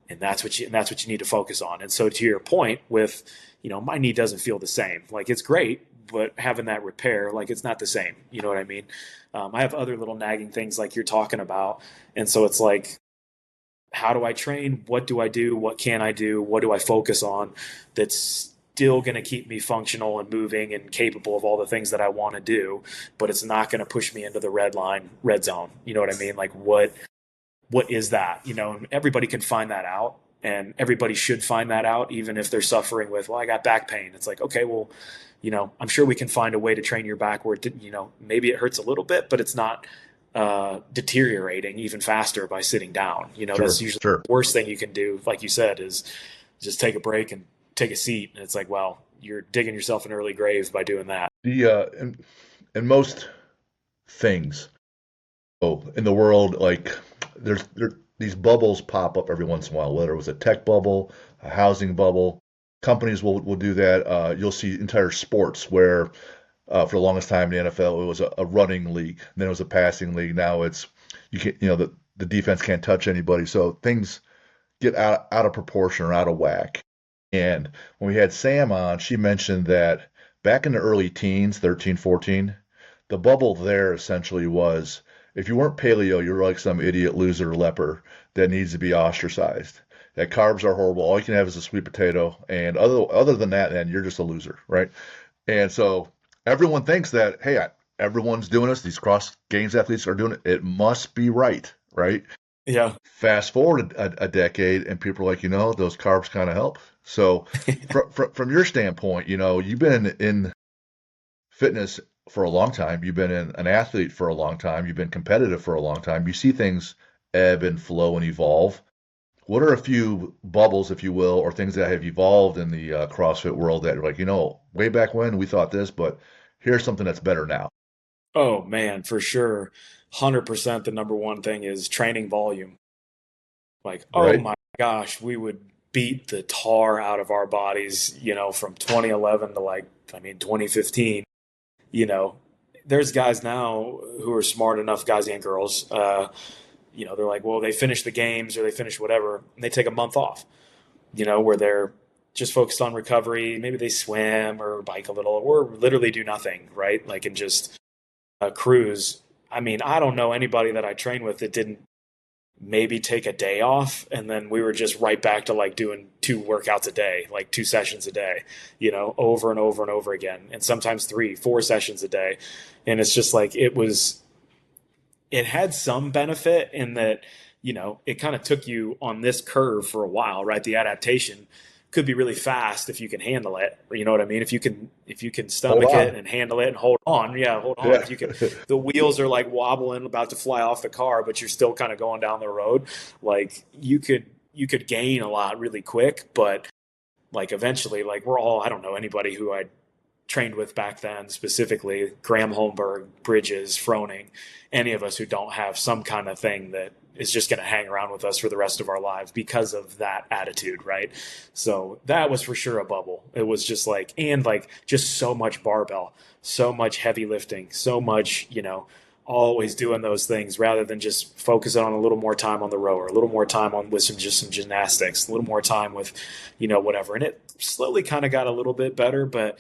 And that's what you need to focus on. And so to your point with, my knee doesn't feel the same. Like it's great, but having that repair, like it's not the same. You know what I mean? I have other little nagging things like you're talking about. And so it's like, how do I train? What do I do? What can I do? What do I focus on that's still going to keep me functional and moving and capable of all the things that I want to do, but it's not going to push me into the red zone. You know what I mean? Like what is that? And everybody can find that out, and everybody should find that out, even if they're suffering with, well, I got back pain. It's like, okay, well, I'm sure we can find a way to train your back where maybe it hurts a little bit, but it's not deteriorating even faster by sitting down. That's usually Sure. the worst thing you can do, like you said, is just take a break and take a seat. And it's like, well, you're digging yourself an early grave by doing that. In most things, in the world, like these bubbles pop up every once in a while, whether it was a tech bubble, a housing bubble. Companies will do that. You'll see entire sports where for the longest time in the NFL, it was a running league. And then it was a passing league. Now it's the defense can't touch anybody. So things get out of proportion or out of whack. And when we had Sam on, she mentioned that back in the early teens, 13, 14, the bubble there essentially was if you weren't paleo, you're like some idiot loser leper that needs to be ostracized. That carbs are horrible. All you can have is a sweet potato. And other than that, then you're just a loser, right? And so everyone thinks that, hey, everyone's doing this. These cross games athletes are doing it. It must be right, right? Yeah. Fast forward a decade, and people are like, those carbs kind of help. So from your standpoint, you've been in fitness for a long time. You've been an athlete for a long time. You've been competitive for a long time. You see things ebb and flow and evolve. what are a few bubbles, if you will, or things that have evolved in the CrossFit world that are like, way back when we thought this, but here's something that's better now, Oh man, for sure. 100% the number one thing is training volume. Like, oh right? my gosh, we would beat the tar out of our bodies, from 2011 to 2015. You know, there's guys now who are smart enough, guys and girls. They're like, well, they finish the games or they finish whatever, and they take a month off. Where they're just focused on recovery. Maybe they swim or bike a little, or literally do nothing, right? Like, and just cruise. I mean, I don't know anybody that I train with that didn't maybe take a day off, and then we were just right back to like doing two workouts a day, like two sessions a day, over and over and over again, and sometimes three, four sessions a day. And it's just like it had some benefit in that, it kind of took you on this curve for a while, right? The adaptation could be really fast if you can handle it. You know what I mean? If you can Hold stomach it on. and handle it and hold on. Yeah, hold on. Yeah. If you can, the wheels are like wobbling, about to fly off the car, but you're still kind of going down the road. Like you could gain a lot really quick, but like eventually, like I don't know anybody who I trained with back then, specifically Graham Holmberg, Bridges, Froning, any of us who don't have some kind of thing that is just going to hang around with us for the rest of our lives because of that attitude, right? So that was for sure a bubble. It was just like, and like just so much barbell, so much heavy lifting, so much, always doing those things rather than just focusing on a little more time on the rower, a little more time on with some gymnastics, a little more time with, whatever. And it slowly kind of got a little bit better, but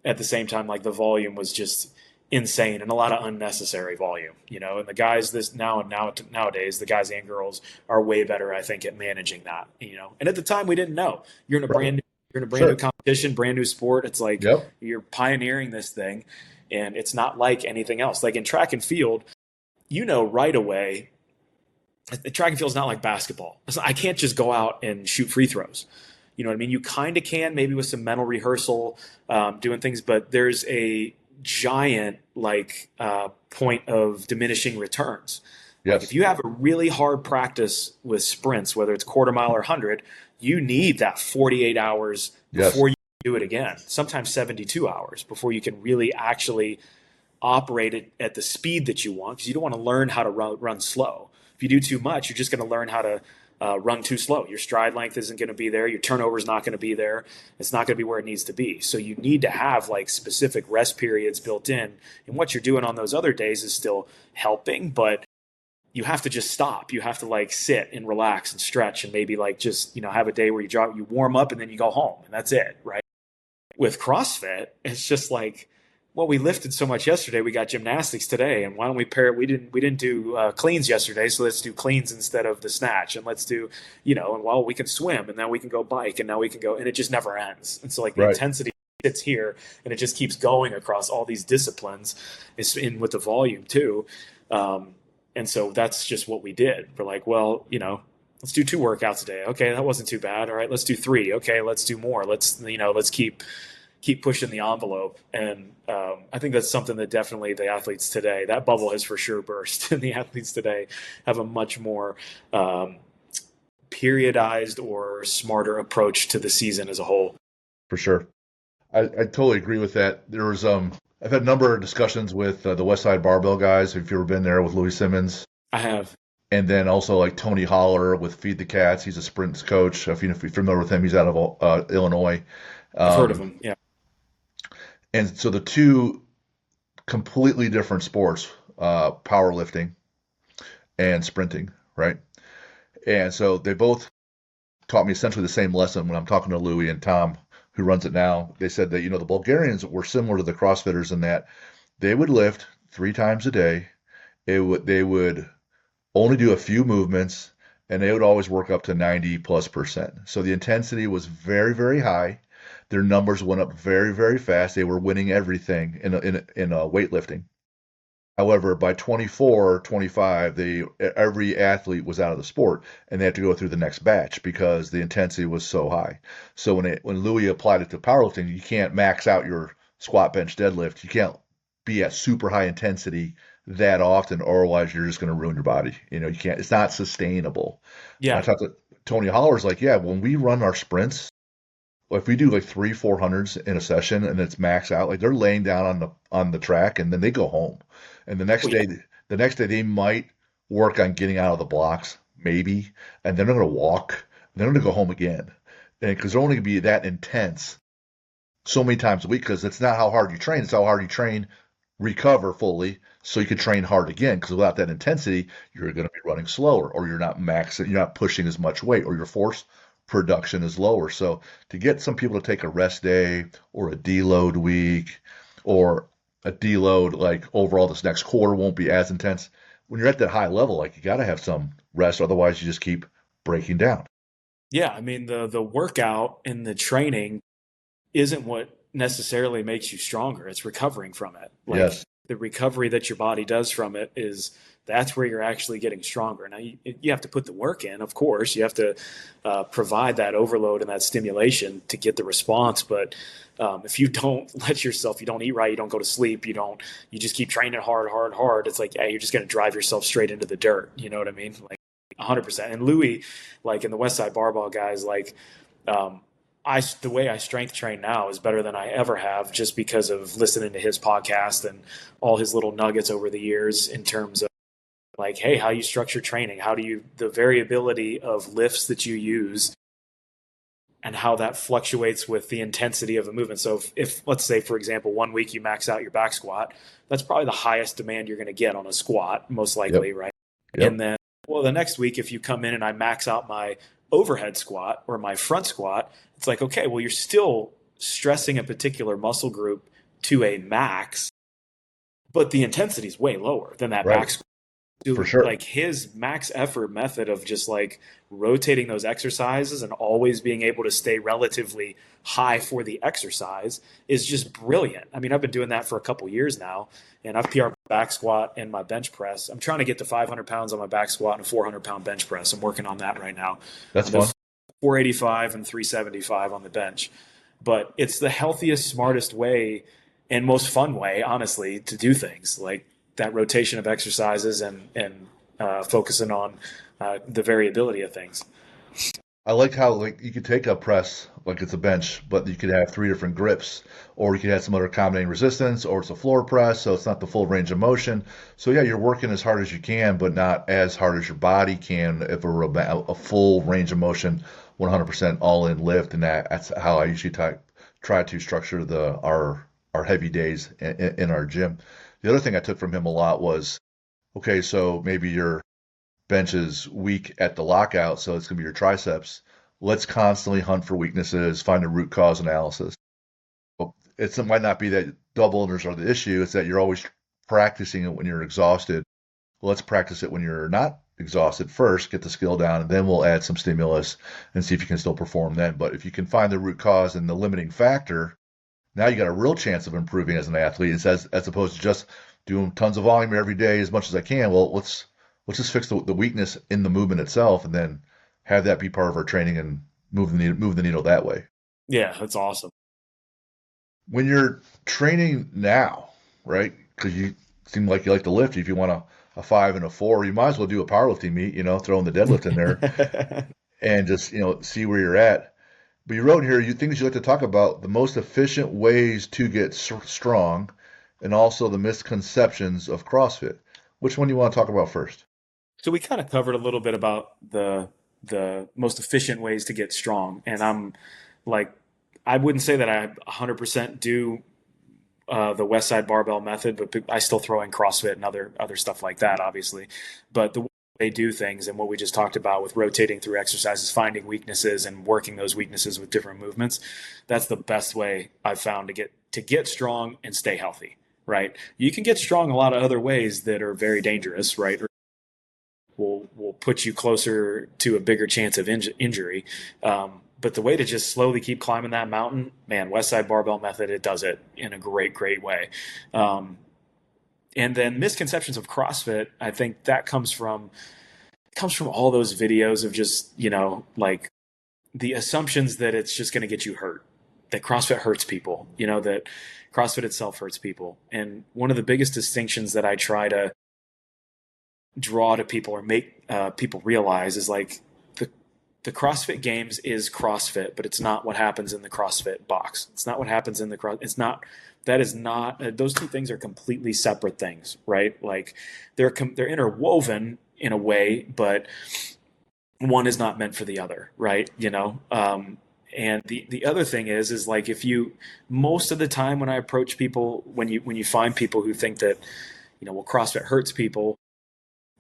at the same time, like the volume was just insane and a lot of unnecessary volume, and the guys nowadays, the guys and girls are way better, I think, at managing that, and at the time we didn't know. Right. You're in a brand new Sure. competition, brand new sport. It's like Yep. you're pioneering this thing, and it's not like anything else. Like in track and field, right away, track and field is not like basketball. I can't just go out and shoot free throws. You know what I mean? You kind of can, maybe with some mental rehearsal, doing things, but there's a giant point of diminishing returns. Like if Yes. you have a really hard practice with sprints, whether it's quarter mile or 100, you need that 48 hours Yes. before you do it again. Sometimes 72 hours before you can really actually operate it at the speed that you want, because you don't want to learn how to run slow. If you do too much, you're just going to learn how to run too slow. Your stride length isn't going to be there. Your turnover is not going to be there. It's not going to be where it needs to be. So you need to have like specific rest periods built in. And what you're doing on those other days is still helping, but you have to just stop. You have to like sit and relax and stretch and maybe like just, have a day where you warm up and then you go home and that's it, right? With CrossFit, it's just like, well, we lifted so much yesterday. We got gymnastics today, and why don't we pair it? We didn't do cleans yesterday, so let's do cleans instead of the snatch, and let's do, and well, we can swim, and now we can go bike, and now we can go, and it just never ends. And so like the Right. intensity sits here, and it just keeps going across all these disciplines. It's in with the volume too, and so that's just what we did. We're like, well, let's do two workouts a day. Okay, that wasn't too bad. All right, let's do three. Okay, let's do more. Let's keep pushing the envelope. And I think that's something that definitely the athletes today, that bubble has for sure burst. And the athletes today have a much more periodized or smarter approach to the season as a whole. For sure. I totally agree with that. There was I've had a number of discussions with the West Side Barbell guys. If you've ever been there with Louis Simmons, I have. and then also like Tony Holler with Feed the Cats. He's a sprints coach. If you're familiar with him, he's out of Illinois. I've heard of Um, them. Yeah. and so the two completely different sports, powerlifting and sprinting, right? And so they both taught me essentially the same lesson when I'm talking to Louis and Tom, who runs it now. They said that, the Bulgarians were similar to the CrossFitters in that they would lift 3 times a day. They would only do a few movements, and they would always work up to 90 plus percent. So the intensity was very, very high. Their numbers went up very, very fast. They were winning everything in weightlifting. However, by 24, 25, every athlete was out of the sport, and they had to go through the next batch because the intensity was so high. So when Louis applied it to powerlifting, you can't max out your squat, bench, deadlift. You can't be at super high intensity that often, or otherwise you're just going to ruin your body. You can't. It's not sustainable. When I Yeah. talked to Tony Holler's like, yeah, when we run our sprints, if we do like 300-400s in a session and it's max out, like they're laying down on the track and then they go home. And Oh, yeah. the next day they might work on getting out of the blocks, maybe, and then they're gonna walk, and then they're gonna go home again. And because they're only gonna be that intense so many times a week, because it's not how hard you train, it's how hard you train, recover fully, so you can train hard again. Because without that intensity, you're going to be running slower, or you're not pushing as much weight, or your force production is lower. So to get some people to take a rest day or a deload week, or a deload like overall this next quarter won't be as intense. When you're at that high level, like you got to have some rest, otherwise you just keep breaking down. Yeah, I mean the workout and the training isn't what necessarily makes you stronger. It's recovering from it. Like Yes, the recovery that your body does from it is that's where you're actually getting stronger. Now you have to put the work in, of course. You have to provide that overload and that stimulation to get the response. But if you don't let yourself, you don't eat right, you don't go to sleep, you just keep training hard, hard, hard. It's like, yeah, you're just going to drive yourself straight into the dirt. You know what I mean? Like 100%. And Louis, like in the West Side Barbell guys, like um, the way I strength train now is better than I ever have, just because of listening to his podcast and all his little nuggets over the years in terms of like, hey, how you structure training, the variability of lifts that you use and how that fluctuates with the intensity of a movement. So if let's say, for example, one week you max out your back squat, that's probably the highest demand you're going to get on a squat, most yep, likely, right? yep, And then, well, the next week, if you come in and I max out my overhead squat or my front squat, it's like, okay, well, you're still stressing a particular muscle group to a max, but the intensity is way lower than that right, back squat. for Do sure. like his max effort method of just like rotating those exercises and always being able to stay relatively high for the exercise is just brilliant. I mean, I've been doing that for a couple years now, and I've PR back squat and my bench press. I'm trying to get to 500 pounds on my back squat and a 400-pound bench press. I'm working on that right now. That's I'm fun. at 485 and 375 on the bench, but it's the healthiest, smartest way and most fun way, honestly, to do things like that rotation of exercises and focusing on the variability of things. I like how like you could take a press like it's a bench, but you could have three different grips, or you could have some other accommodating resistance, or it's a floor press, so it's not the full range of motion. So yeah, you're working as hard as you can, but not as hard as your body can if a full range of motion, 100% all in lift, and that's how I usually try to structure our heavy days in our gym. The other thing I took from him a lot was, okay, so maybe your bench is weak at the lockout, so it's going to be your triceps. Let's constantly hunt for weaknesses, find a root cause analysis. It might not be that double unders are the issue, it's that you're always practicing it when you're exhausted. Let's practice it when you're not exhausted first, get the skill down, and then we'll add some stimulus and see if you can still perform then. But if you can find the root cause and the limiting factor, now you got a real chance of improving as an athlete, as opposed to just doing tons of volume every day as much as I can. Well, let's just fix the weakness in the movement itself, and then have that be part of our training and move the needle that way. Yeah, that's awesome. When you're training now, right? Because you seem like you like to lift. If you want a 5 and a 4, you might as well do a powerlifting meet. Throwing the deadlift in there and just see where you're at. But you wrote here things you like to talk about: the most efficient ways to get strong, and also the misconceptions of CrossFit. Which one do you want to talk about first? So we kind of covered a little bit about the most efficient ways to get strong, and I'm like, I wouldn't say that I 100% do the West Side Barbell method, but I still throw in CrossFit and other stuff like that, obviously. But the way they do things and what we just talked about with rotating through exercises, finding weaknesses and working those weaknesses with different movements, that's the best way I've found to get strong and stay healthy. Right? You can get strong a lot of other ways that are very dangerous, right? Will put you closer to a bigger chance of injury. But the way to just slowly keep climbing that mountain, man, West Side Barbell Method, it does it in a great way. Um, and then misconceptions of CrossFit, I think that comes from all those videos of just like the assumptions that it's just going to get you hurt, that CrossFit hurts people, that CrossFit itself hurts people. And one of the biggest distinctions that I try to draw to people or make people realize is like the CrossFit Games is CrossFit, but it's not what happens in the CrossFit box. It's not what happens in the cross. It's not. That is not. Those two things are completely separate things, right? Like they're interwoven in a way, but one is not meant for the other, right? And the other thing is like if you most of the time when I approach people, when you find people who think that well, CrossFit hurts people,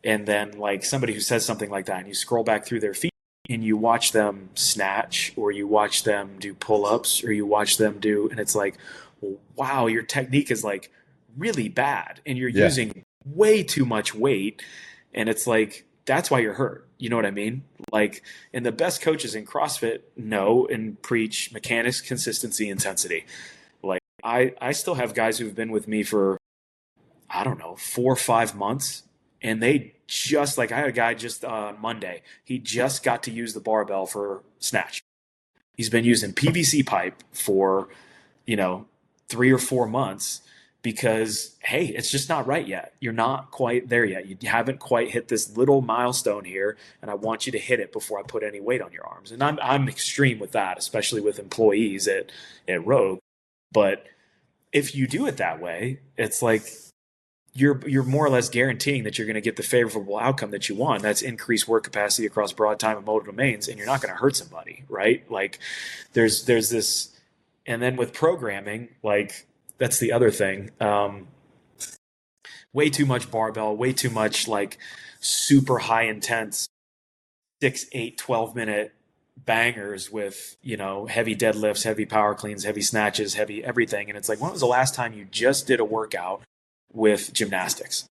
and then like somebody who says something like that, and you scroll back through their feed and you watch them snatch, or you watch them do pull-ups, or you watch them do, and it's like, well, wow, your technique is like really bad, and you're Yeah. using way too much weight, and it's like that's why you're hurt. You know what I mean? Like, and the best coaches in CrossFit know and preach mechanics, consistency, intensity. Like I still have guys who've been with me for, I don't know, 4 or 5 months. And they just like, I had a guy just on Monday, he just got to use the barbell for snatch. He's been using PVC pipe for, 3 or 4 months because, hey, it's just not right yet. You're not quite there yet. You haven't quite hit this little milestone here. And I want you to hit it before I put any weight on your arms. And I'm extreme with that, especially with employees at Rogue. But if you do it that way, it's like, you're more or less guaranteeing that you're going to get the favorable outcome that you want. That's increased work capacity across broad time and modal domains, and you're not going to hurt somebody, right? Like there's this, and then with programming, like that's the other thing. Way too much barbell, way too much like super high intense 6, 8, 12-minute bangers with, heavy deadlifts, heavy power cleans, heavy snatches, heavy everything. And it's like, when was the last time you just did a workout with gymnastics,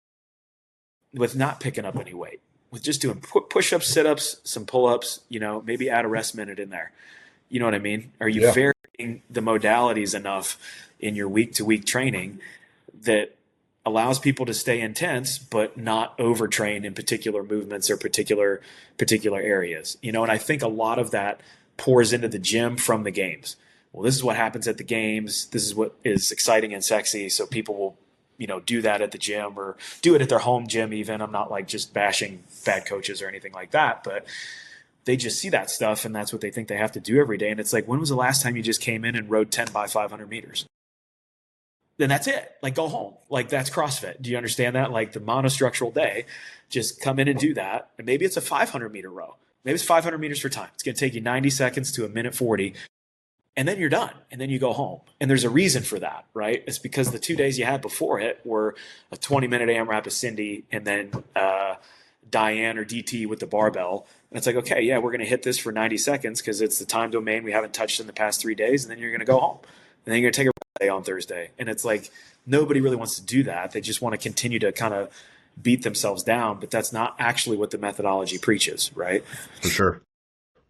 with not picking up any weight, with just doing push-ups, sit-ups, some pull-ups, maybe add a rest minute in there. You know what I mean? Are you varying the modalities enough in your week-to-week training that allows people to stay intense but not overtrain in particular movements or particular areas? And I think a lot of that pours into the gym from the games. Well, this is what happens at the games. This is what is exciting and sexy, so people will do that at the gym or do it at their home gym even. I'm not like just bashing bad coaches or anything like that, but they just see that stuff and that's what they think they have to do every day. And it's like, when was the last time you just came in and rode 10 by 500 meters? Then that's it. Like, go home. Like, that's CrossFit. Do you understand that? Like the monostructural day, just come in and do that. And maybe it's a 500-meter row. Maybe it's 500 meters for time. It's going to take you 90 seconds to a minute 40. And then you're done. And then you go home. And there's a reason for that, right? It's because the 2 days you had before it were a 20-minute AMRAP with Cindy and then Diane or DT with the barbell. And it's like, okay, yeah, we're going to hit this for 90 seconds because it's the time domain we haven't touched in the past 3 days. And then you're going to go home. And then you're going to take a rest day on Thursday. And it's like, nobody really wants to do that. They just want to continue to kind of beat themselves down. But that's not actually what the methodology preaches, right? For sure.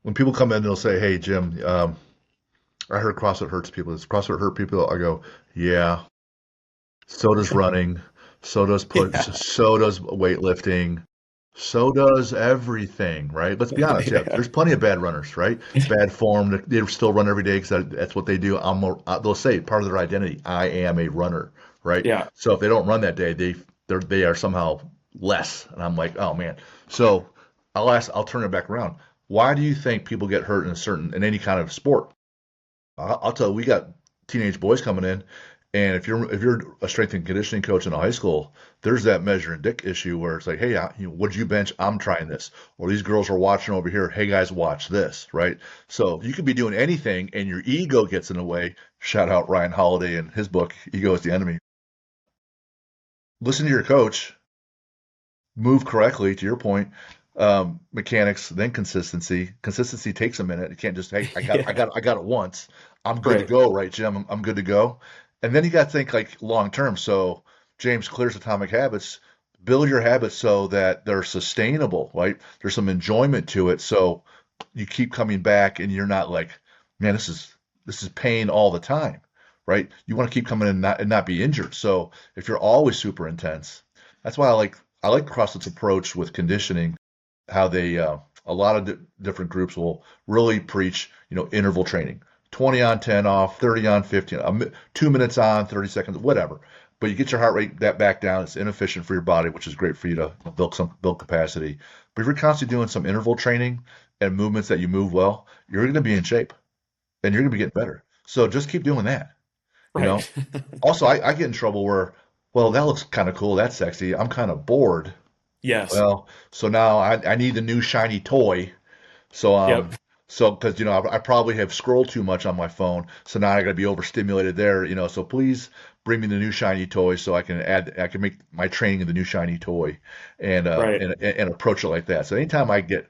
When people come in, they'll say, hey, Jim, I heard CrossFit hurts people. Does CrossFit hurt people? I go, yeah. So does running. So does So does weightlifting. So does everything, right? Let's be honest. Yeah, there's plenty of bad runners, right? Bad form. They still run every day because that's what they do. They'll say part of their identity. I am a runner, right? Yeah. So if they don't run that day, they are somehow less. And I'm like, oh man. So I'll turn it back around. Why do you think people get hurt in any kind of sport? I'll tell you, we got teenage boys coming in, and if you're a strength and conditioning coach in a high school, there's that measure and dick issue where it's like, hey, what'd you bench? I'm trying this. Or these girls are watching over here. Hey guys, watch this, right? So you could be doing anything, and your ego gets in the way. Shout out Ryan Holiday and his book, Ego is the Enemy. Listen to your coach. Move correctly. To your point. Mechanics, then consistency. Consistency takes a minute. You can't just, hey, I got it once. I'm good to go, right, Jim? I'm good to go. And then you got to think like long term. So James Clear's Atomic Habits, build your habits so that they're sustainable, right? There's some enjoyment to it. So you keep coming back and you're not like, man, this is pain all the time, right? You want to keep coming in and not be injured. So if you're always super intense, that's why I like CrossFit's approach with conditioning. How they a lot of different groups will really preach, interval training, 20 on, 10 off, 30 on, 15, 2 minutes on, 30 seconds, whatever. but you get your heart rate that back down. It's inefficient for your body, which is great for you to build capacity. But if you're constantly doing some interval training and movements that you move well, you're going to be in shape and you're going to be getting better. So just keep doing that. You Right. know. Also, I get in trouble where, well, that looks kind of cool, that's sexy. I'm kind of bored. Yes. Well, so now I need the new shiny toy. So Yep. because I probably have scrolled too much on my phone, so now I got to be overstimulated there. So please bring me the new shiny toy so I can make my training the new shiny toy, Right. and approach it like that. So anytime I get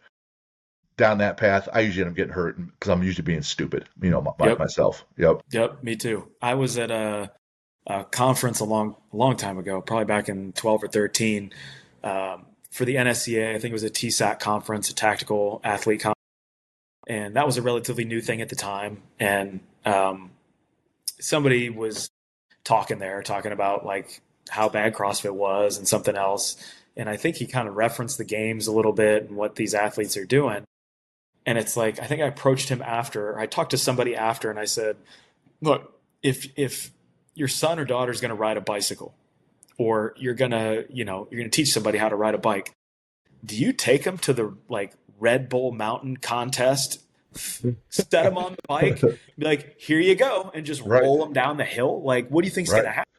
down that path, I usually end up getting hurt because I'm usually being stupid. Yep. Myself. Yep. Yep. Me too. I was at a conference a long time ago, probably back in 12 or 13, for the NSCA. I think it was a TSAT conference, a tactical athlete conference. And that was a relatively new thing at the time. And somebody was talking about like how bad CrossFit was and something else. And I think he kind of referenced the games a little bit and what these athletes are doing. And it's like, I think I approached him after. I talked to somebody after and I said, look, if your son or daughter is going to ride a bicycle, or you're gonna teach somebody how to ride a bike, do you take them to the like Red Bull Mountain contest, set them on the bike, be like, here you go, and just Right. roll them down the hill? Like, what do you think's Right. gonna happen?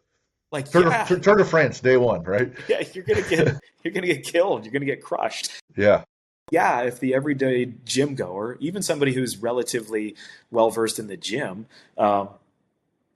Like, yeah, Tour de France, day one, right? yeah, you're gonna get killed. You're gonna get crushed. Yeah. Yeah, if the everyday gym goer, even somebody who's relatively well versed in the gym,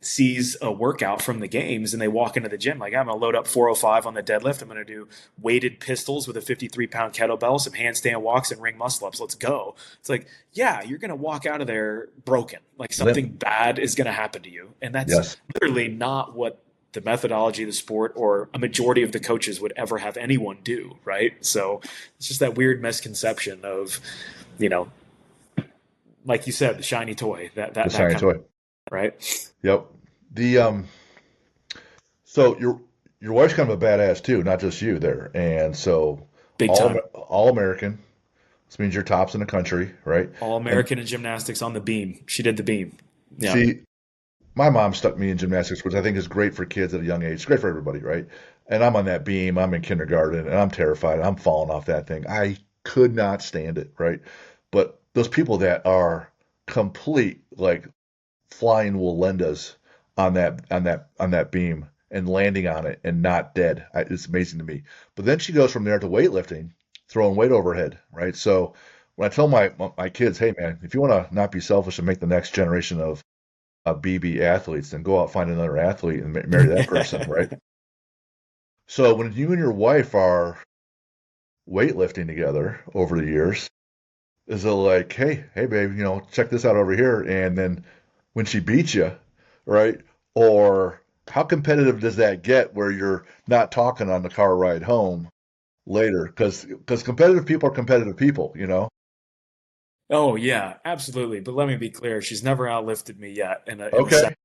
sees a workout from the games and they walk into the gym like, I'm going to load up 405 on the deadlift. I'm going to do weighted pistols with a 53-pound kettlebell, some handstand walks, and ring muscle ups. Let's go. It's like, yeah, you're going to walk out of there broken. Like something Limp. bad is going to happen to you. And that's Yes. literally not what the methodology of the sport or a majority of the coaches would ever have anyone do. Right. So it's just that weird misconception of, you know, like you said, the shiny toy, The that shiny kind of, toy. right. Yep. The So your wife's kind of a badass too, not just you there. And so Big time. all American. This means you're tops in the country, right? All And American in gymnastics on the beam. She did the beam. Yeah. see, my mom stuck me in gymnastics, which I think is great for kids at a young age. It's great for everybody, right? And I'm on that beam. I'm in kindergarten, and I'm terrified. I'm falling off that thing. I could not stand it, right? But those people that are complete like flying Walendas on that beam and landing on it and not dead. It's amazing to me. But then she goes from there to weightlifting, throwing weight overhead, right? So when I tell my kids, hey man, if you want to not be selfish and make the next generation of BB athletes, then go out find another athlete and marry that person, right? So when you and your wife are weightlifting together over the years, is it like, hey babe, check this out over here, and then when she beats you, right? Or how competitive does that get where you're not talking on the car ride home later? Because competitive people are competitive people. Oh yeah, absolutely. But let me be clear, she's never outlifted me yet in a Okay. set.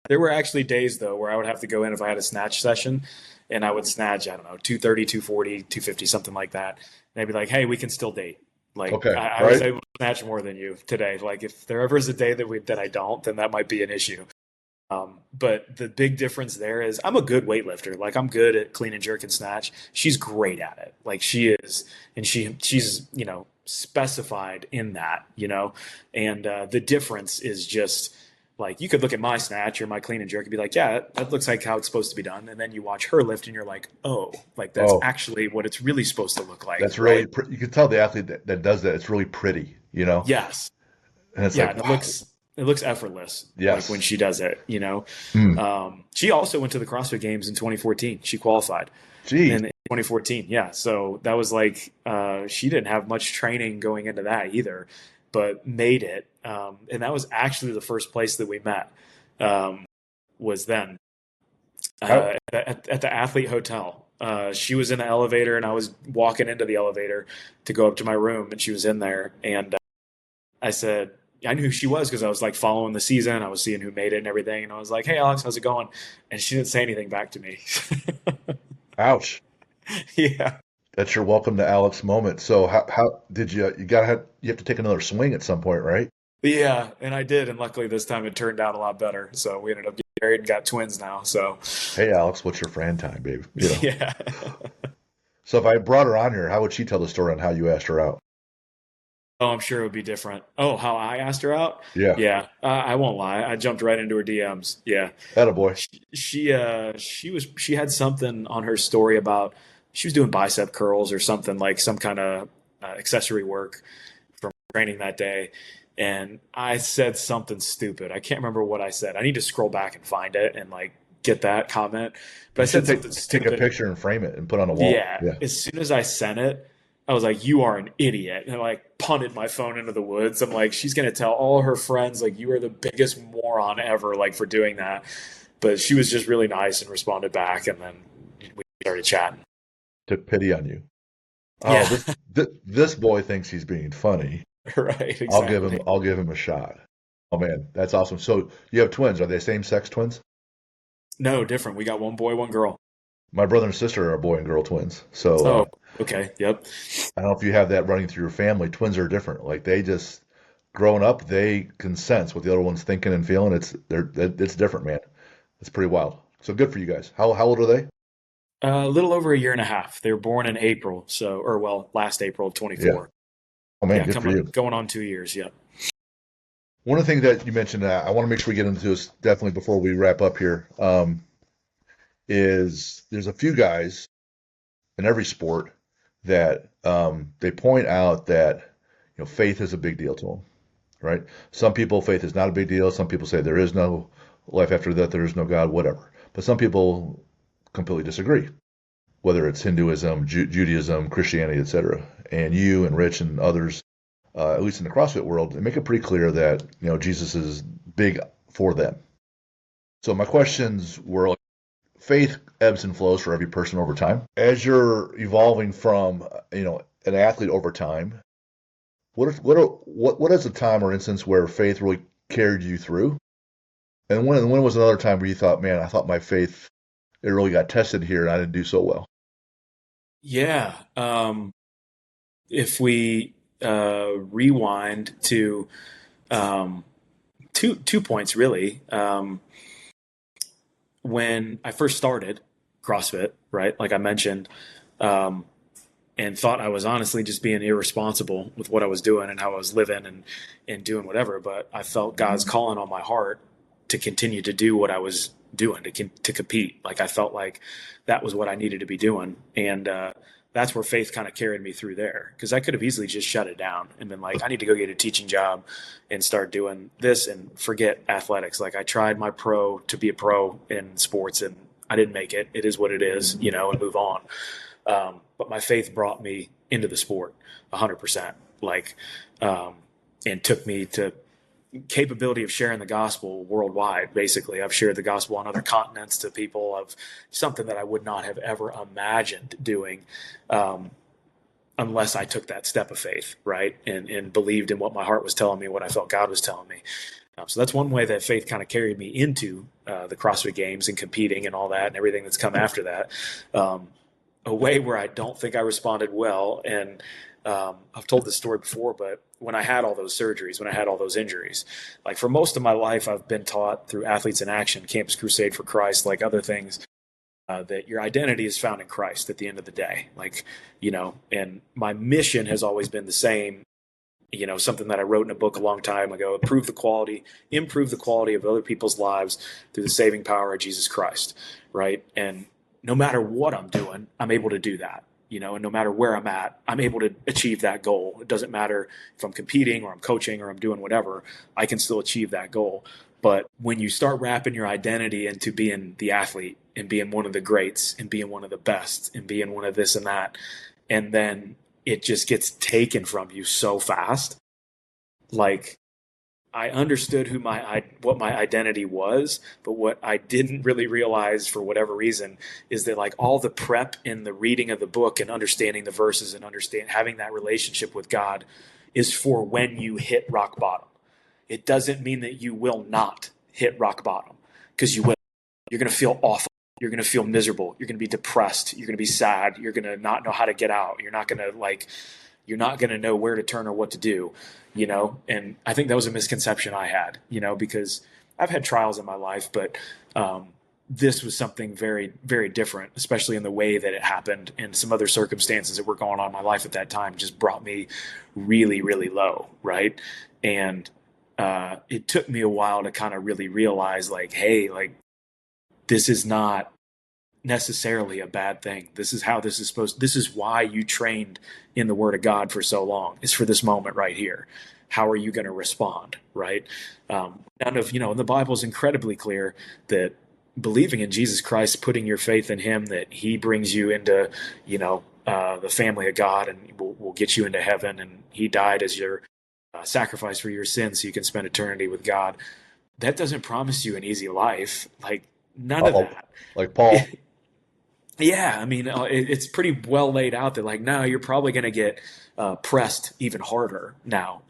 There were actually days though where I would have to go in if I had a snatch session and I would snatch, I don't know, 230, 240, 250, something like that. And I'd be like, hey, we can still date. Like Okay. I was Right. able to snatch more than you today. Like if there ever is a day that I don't, then that might be an issue. But the big difference there is I'm a good weightlifter. Like I'm good at clean and jerk and snatch. She's great at it. Like she is, and she's specified in that. And the difference is just like you could look at my snatch or my clean and jerk and be like, yeah, that looks like how it's supposed to be done. And then you watch her lift and you're like, oh, like that's Oh, actually what it's really supposed to look like, that's right? really, you can tell the athlete that does that. It's really pretty. Yes, And it's yeah, like, and wow. it looks effortless, like when Yes. she does it. Hmm. She also went to the CrossFit Games in 2014. She qualified Geez. in 2014. Yeah, so that was like she didn't have much training going into that either, but made it. And that was actually the first place that we met. Was then How, at the athlete hotel. She was in the elevator, and I was walking into the elevator to go up to my room, and she was in there, and I said, I knew who she was because I was like following the season. I was seeing who made it and everything. And I was like, hey, Alex, how's it going? And she didn't say anything back to me. ouch. Yeah. That's your welcome to Alex moment. So how did you have to take another swing at some point, right? Yeah. And I did. And luckily this time it turned out a lot better. So we ended up married and got twins now. So Hey, Alex, what's your Fran time, babe? yeah. So if I brought her on here, how would she tell the story on how you asked her out? Oh, I'm sure it would be different. Oh, how I asked her out? Yeah, Yeah, I won't lie. I jumped right into her DMs. Yeah, attaboy. she had something on her story about she was doing bicep curls or something like some kind of accessory work from training that day, and I said something stupid. I can't remember what I said. I need to scroll back and find it and like get that comment. But I You should said take something take a stupid. picture and frame it and put it on the wall. Yeah, Yeah. as soon as I sent it, I was like, "You are an idiot," and I like punted my phone into the woods. I'm like, "She's gonna tell all her friends like you are the biggest moron ever like for doing that." But she was just really nice and responded back, and then we started chatting. Took pity on you. Oh, Yeah, this boy thinks he's being funny. right, I'll give him exactly. I'll give him a shot. Oh man, that's awesome. So you have twins. Are they same sex twins? No, different. We got one boy, one girl. My brother and sister are boy and girl twins. So Oh, okay, yep. I don't know if you have that running through your family. Twins are different. Like they just growing up, they can sense what the other one's thinking and feeling. It's different, man. It's pretty wild. So good for you guys. How old are they? A little over a year and a half. They were born in April, so or well, last April of Yeah. 24. Oh man, Yeah, good for coming you. going on 2 years. Yep. One of the things that you mentioned, I want to make sure we get into this definitely before we wrap up here, is there's a few guys in every sport that they point out that faith is a big deal to them, right? Some people faith is not a big deal. Some people say there is no life after death, there is no God, whatever. But some people completely disagree, whether it's Hinduism, Judaism, Christianity, etc. And you and Rich and others, at least in the CrossFit world, they make it pretty clear that Jesus is big for them. So my questions were like, faith ebbs and flows for every person over time. As you're evolving from an athlete over time, what is a time or instance where faith really carried you through? And when was another time where you thought, man, I thought my faith it really got tested here and I didn't do so well? Yeah. If we rewind to um, two points really. When I first started CrossFit, right, like I mentioned, um, and thought I was honestly just being irresponsible with what I was doing and how I was living and doing whatever. But I felt God's calling on my heart to continue to do what I was doing to compete. Like I felt like that was what I needed to be doing, and that's where faith kind of carried me through there because I could have easily just shut it down and been like, I need to go get a teaching job and start doing this and forget athletics. Like I tried my pro to be a pro in sports and I didn't make it. It is what it is, and move on. But my faith brought me into the sport 100%. Like, um, and took me to capability of sharing the gospel worldwide. Basically, I've shared the gospel on other continents to people of something that I would not have ever imagined doing um, unless I took that step of faith, right, and believed in what my heart was telling me, what I felt God was telling me. So that's one way that faith kind of carried me into the CrossFit Games and competing and all that and everything that's come after that. Um, a way where I don't think I responded well. And I've told this story before, but when I had all those surgeries, when I had all those injuries, like for most of my life, I've been taught through Athletes in Action, Campus Crusade for Christ, like other things, that your identity is found in Christ at the end of the day. Like, and my mission has always been the same. Something that I wrote in a book a long time ago: improve the quality of other people's lives through the saving power of Jesus Christ, right? And no matter what I'm doing, I'm able to do that. And no matter where I'm at, I'm able to achieve that goal. It doesn't matter if I'm competing or I'm coaching or I'm doing whatever, I can still achieve that goal. But when you start wrapping your identity into being the athlete and being one of the greats and being one of the best and being one of this and that, and then it just gets taken from you so fast. Like I understood what my identity was, but what I didn't really realize for whatever reason is that like all the prep in the reading of the book and understanding the verses and having that relationship with God is for when you hit rock bottom. It doesn't mean that you will not hit rock bottom because you will. You're going to feel awful. You're going to feel miserable. You're going to be depressed. You're going to be sad. You're going to not know how to get out. You're not going to know where to turn or what to do, And I think that was a misconception I had, because I've had trials in my life, but this was something very, very different, especially in the way that it happened, and some other circumstances that were going on in my life at that time just brought me really, really low, right? And it took me a while to kind of really realize, like, hey, like this is not necessarily a bad thing. This is how this is supposed. This is why you trained in the Word of God for so long. Is for this moment right here. How are you going to respond? Right? None of and the Bible is incredibly clear that believing in Jesus Christ, putting your faith in Him, that He brings you into the family of God and will get you into heaven, and He died as your sacrifice for your sins, so you can spend eternity with God. That doesn't promise you an easy life. Like none of Oh, that. like Paul. Yeah, I mean, it's pretty well laid out that like now you're probably going to get pressed even harder now,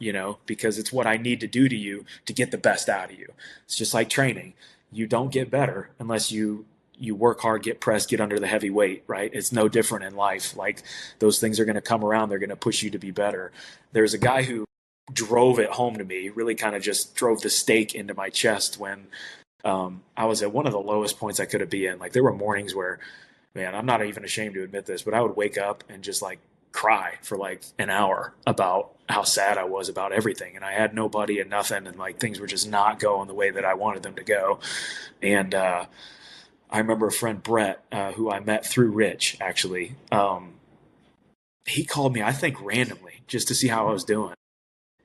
because it's what I need to do to you to get the best out of you. It's just like training. You don't get better unless you work hard, get pressed, get under the heavy weight, right? It's no different in life. Like those things are going to come around. They're going to push you to be better. There's a guy who drove it home to me, really kind of just drove the stake into my chest when I was at one of the lowest points I could have been in. Like there were mornings where, man, I'm not even ashamed to admit this, but I would wake up and just like cry for like an hour about how sad I was about everything. And I had nobody and nothing. And like things were just not going the way that I wanted them to go. And I remember a friend, Brett, who I met through Rich, actually. He called me, I think randomly, just to see how I was doing.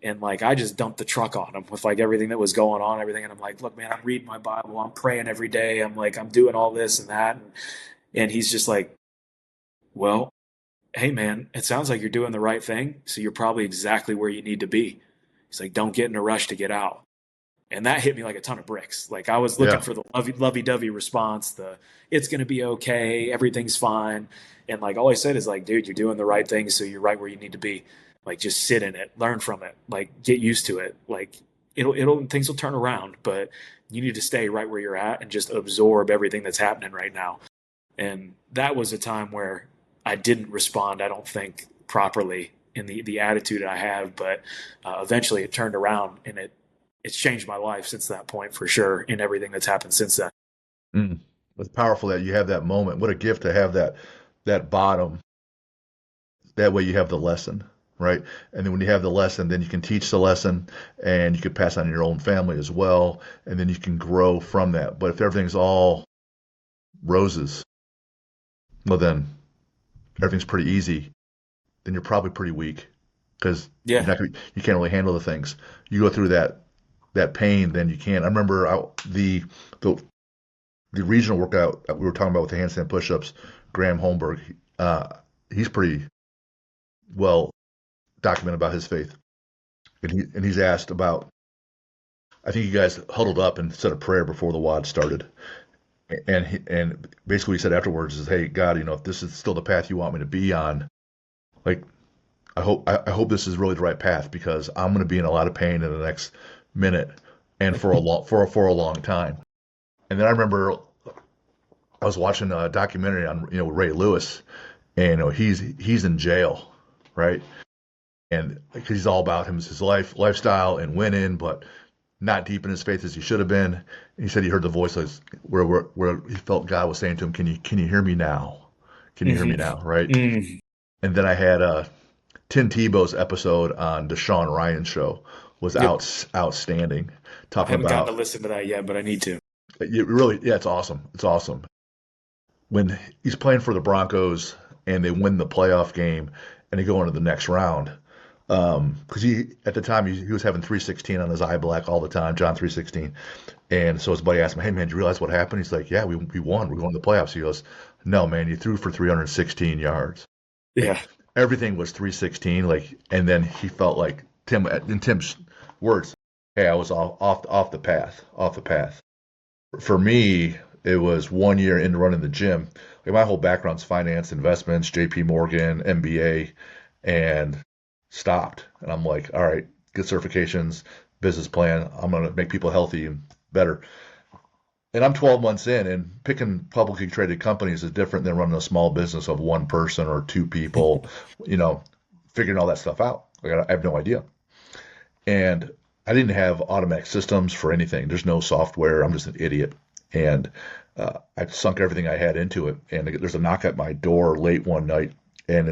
And like I just dumped the truck on him with like everything that was going on, everything. And I'm like, look, man, I'm reading my Bible, I'm praying every day. I'm like, I'm doing all this and that. And he's just like, well, hey, man, it sounds like you're doing the right thing. So you're probably exactly where you need to be. He's like, don't get in a rush to get out. And that hit me like a ton of bricks. Like I was looking Yeah. for the lovey-dovey response, the it's going to be okay, everything's fine. And like all I said is like, dude, you're doing the right thing. So you're right where you need to be. Like just sit in it, learn from it, like get used to it. Like things will turn around, but you need to stay right where you're at and just absorb everything that's happening right now. And that was a time where I didn't respond, I don't think, properly in the attitude I have. But eventually it turned around, and it's changed my life since that point for sure, and everything that's happened since then. Mm. It's powerful that you have that moment. What a gift to have that bottom. That way you have the lesson, right? And then when you have the lesson, then you can teach the lesson and you can pass on to your own family as well. And then you can grow from that. But if everything's all roses, well, then everything's pretty easy. Then you're probably pretty weak because Yeah. you can't really handle the things. You go through that pain, then you can't. I remember the the regional workout that we were talking about with the handstand push-ups. Graham Holmberg, he's pretty well documented about his faith, and he's asked about. I think you guys huddled up and said a prayer before the WOD started, and basically he said afterwards is, "Hey God, if this is still the path you want me to be on, like I hope this is really the right path because I'm going to be in a lot of pain in the next minute and for a long time." And then I remember I was watching a documentary on Ray Lewis, and he's in jail, right? And because he's all about his lifestyle and winning, but not deep in his faith as he should have been. And he said he heard the voices where he felt God was saying to him, "Can you hear me now? Can you hear me now?" Right? Mm-hmm. And then I had Tim Tebow's episode on the Sean Ryan show was Yep. outstanding, I talking haven't gotten to about listen to that yet, but I need to. yeah, it's awesome. It's awesome. When he's playing for the Broncos and they win the playoff game and they go into the next round. Because he at the time he was having 316 on his eye black all the time, John 316, and so his buddy asked him, "Hey man, do you realize what happened?" He's like, "Yeah, we won. We won the playoffs." He goes, "No man, you threw for 316 yards. Like Yeah. everything was 316." Like, and then he felt like in Tim's words, "Hey, I was off the path, off the path." For me, it was 1 year into running the gym. Like my whole background's finance, investments, JP Morgan, MBA, and stopped. And I'm like, all right, get certifications, business plan. I'm going to make people healthy and better. And I'm 12 months in, and picking publicly traded companies is different than running a small business of one person or two people, figuring all that stuff out. Like I have no idea. And I I didn't have automatic systems for anything. There's no software. I'm just an idiot. And I sunk everything I had into it. And there's a knock at my door late one night, and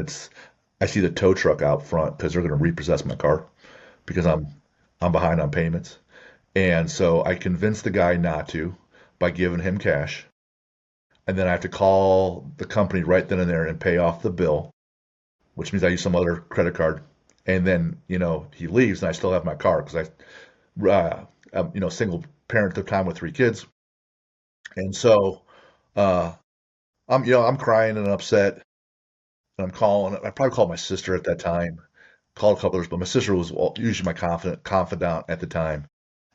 I see the tow truck out front because they're going to repossess my car because I'm behind on payments. And so I convinced the guy not to by giving him cash. And then I have to call the company right then and there and pay off the bill, which means I use some other credit card. And then, he leaves and I still have my car because I'm, single parent at the time with three kids. And so, uh, I'm crying and upset and I'm calling. I probably called my sister at that time, called a couple others, but my sister was usually my confidant at the time.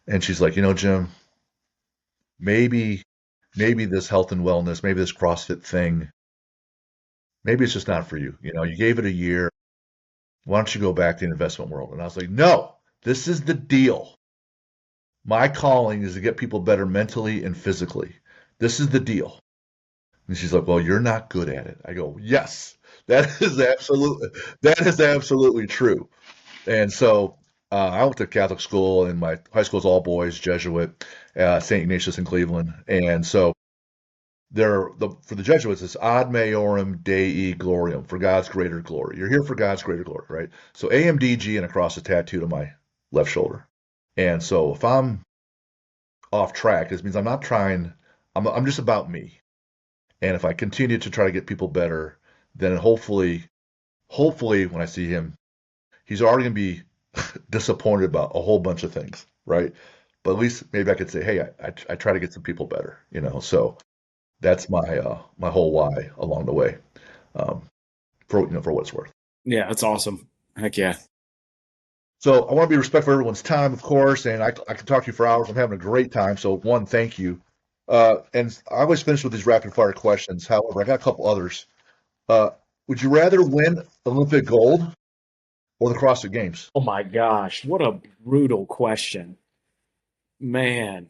And she's like, Jim, maybe, maybe this health and wellness, maybe this CrossFit thing, maybe it's just not for you. You gave it a year. Why don't you go back to the investment world? And I was like, no, this is the deal. My calling is to get people better mentally and physically. This is the deal. And she's like, well, you're not good at it. I go, yes, that is absolutely true. And so I went to Catholic school, and my high school is all boys, Jesuit, St. Ignatius in Cleveland. And so for the Jesuits, it's ad majorem Dei gloriam, for God's greater glory. You're here for God's greater glory, right? So AMDG and a cross is tattooed on my left shoulder. And so if I'm off track, this means I'm not trying, I'm just about me. And if I continue to try to get people better, then hopefully when I see him, he's already going to be disappointed about a whole bunch of things, right? But at least maybe I could say, hey, I try to get some people better. So that's my whole why along the way, um, for what it's worth. Yeah, that's awesome. Heck yeah. So I want to be respectful of everyone's time, of course, and I can talk to you for hours. I'm having a great time. So one, thank you. And I always finish with these rapid fire questions. However, I got a couple others. Uh, would you rather win Olympic gold or the CrossFit Games? Oh my gosh, what a brutal question. Man.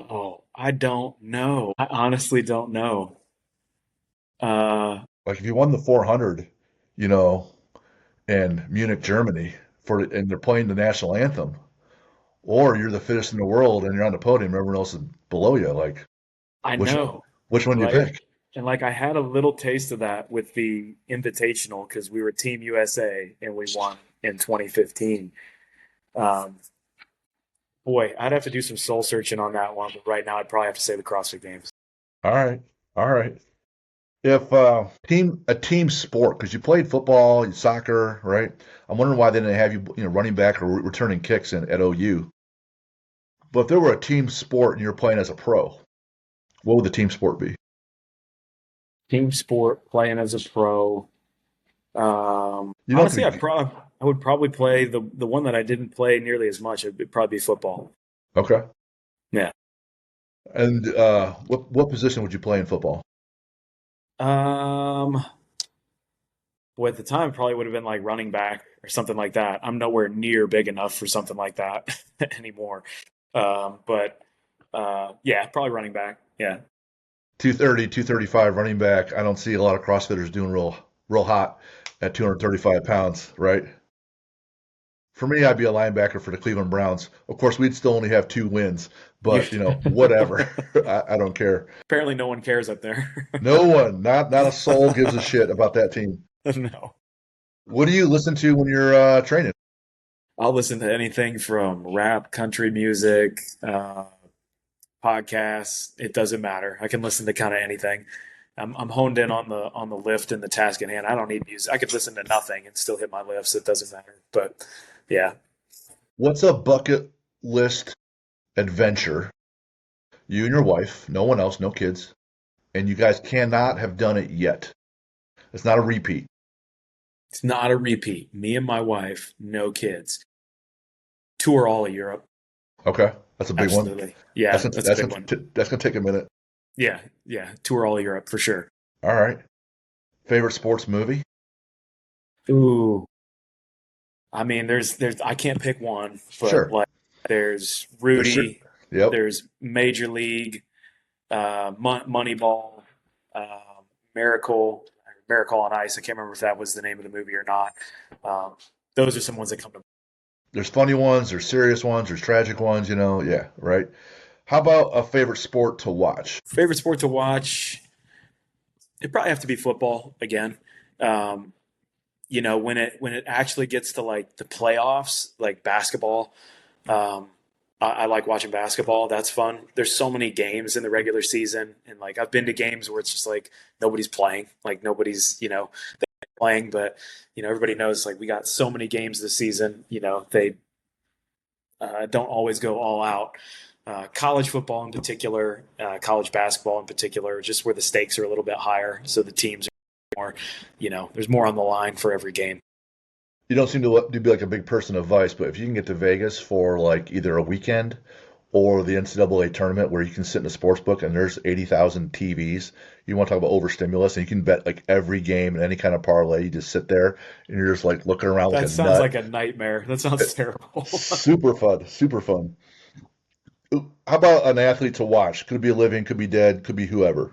Oh, I don't know. I honestly don't know. Uh, Like if you won the 400, you know, in Munich, Germany, and they're playing the national anthem, or you're the fittest in the world and you're on the podium, everyone else is below you. Like, I which one? know, Which one do you right? pick? And like I had a little taste of that with the Invitational because we were Team USA and we won in 2015. Um, boy, I'd have to do some soul searching on that one, but right now I'd probably have to say the CrossFit Games. All right, all right. If a team sport, because you played football, soccer, right? I'm wondering why they didn't have you, running back or returning kicks at OU. But if there were a team sport and you're playing as a pro, what would the team sport be? Team sport, playing as a pro. You don't Honestly, have to be I would probably play the one that I didn't play nearly as much. It'd probably be football. okay. Yeah. And what position would you play in football? Um, Boy, at the time, probably would have been like running back or something like that. I'm nowhere near big enough for something like that anymore. But yeah, probably running back. Yeah. 230, 235 running back. I don't see a lot of CrossFitters doing real hot at 235 pounds, right? For me, I'd be a linebacker for the Cleveland Browns. Of course, we'd still only have two wins, You, but whatever. I don't care. apparently, no one cares up there. No one, not a soul gives a shit about that team. No. What do you listen to when you're training? I'll listen to anything from rap, country music, podcasts. It doesn't matter. I can listen to kind of anything. I'm honed in on the lift and the task at hand. I don't need music. I could listen to nothing and still hit my lifts. It doesn't matter. But yeah, What's a bucket list adventure? You and your wife, no one else, no kids, and you guys cannot have done it yet. It's not a repeat. it's not a repeat. Me and my wife, no kids. Tour all of Europe. Okay, that's a big one. Absolutely. That's Yeah, gonna, that's a that's big gonna, one. that's gonna take a minute. Yeah, yeah. Tour all of Europe for sure. All right. Favorite sports movie? Ooh. I mean, there's I can't pick one, but Sure. like there's There's certain. Rudy, Yep. there's Major League, Moneyball, Miracle, Miracle on Ice. I can't remember if that was the name of the movie or not. Um, those are some ones that come to mind. There's funny ones, there's serious ones, there's tragic ones, yeah, right? How about a favorite sport to watch? Favorite sport to watch? It'd probably have to be football again. Um, when it actually gets to like the playoffs, like basketball, um, I like watching basketball. That's fun. There's so many games in the regular season, and like I've been to games where it's just like nobody's playing, like nobody's playing, but everybody knows like we got so many games this season. They don't always go all out. College football in particular, college basketball in particular, just where the stakes are a little bit higher, so the teams are more, there's more on the line for every game. You don't seem to be like a big person of Vice, but if you can get to Vegas for like either a weekend or the NCAA tournament where you can sit in a sports book and there's 80,000 TVs, you want to talk about overstimulus, and you can bet like every game and any kind of parlay. You just sit there and you're just like looking around like That a sounds nut. like a nightmare. That sounds terrible. Super fun, super fun. How about an athlete to watch? Could be living, could be dead, could be whoever.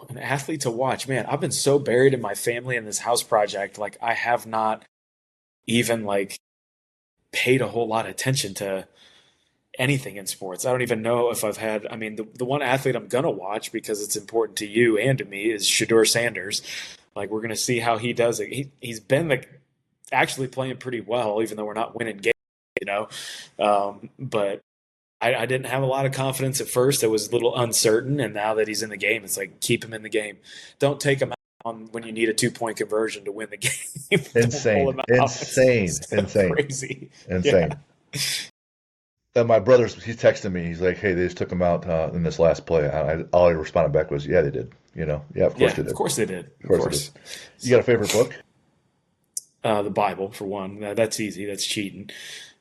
An athlete to watch, man. I've been so buried in my family and this house project. Like I have not even like paid a whole lot of attention to anything in sports. I don't even know if I've had. I mean, the one athlete I'm gonna watch because it's important to you and to me is Shador Sanders. Like we're gonna see how he does it. He's been like actually playing pretty well, even though we're not winning games. You know, but I didn't have a lot of confidence at first. I was a little uncertain, and now that he's in the game, it's like keep him in the game. Don't take him out on when you need a 2-point conversion to win the game. Don't pull Insane, him out. insane, It's so insane, crazy. Yeah. insane. And my brother's, he's texting me. He's like, "Hey, they just took him out in this last play." All I responded back was, "Yeah, they did. Yeah, of course Yeah, they of did. course they did. Of Of course they did." course. You got a favorite book? The Bible, for one. That's easy. That's cheating.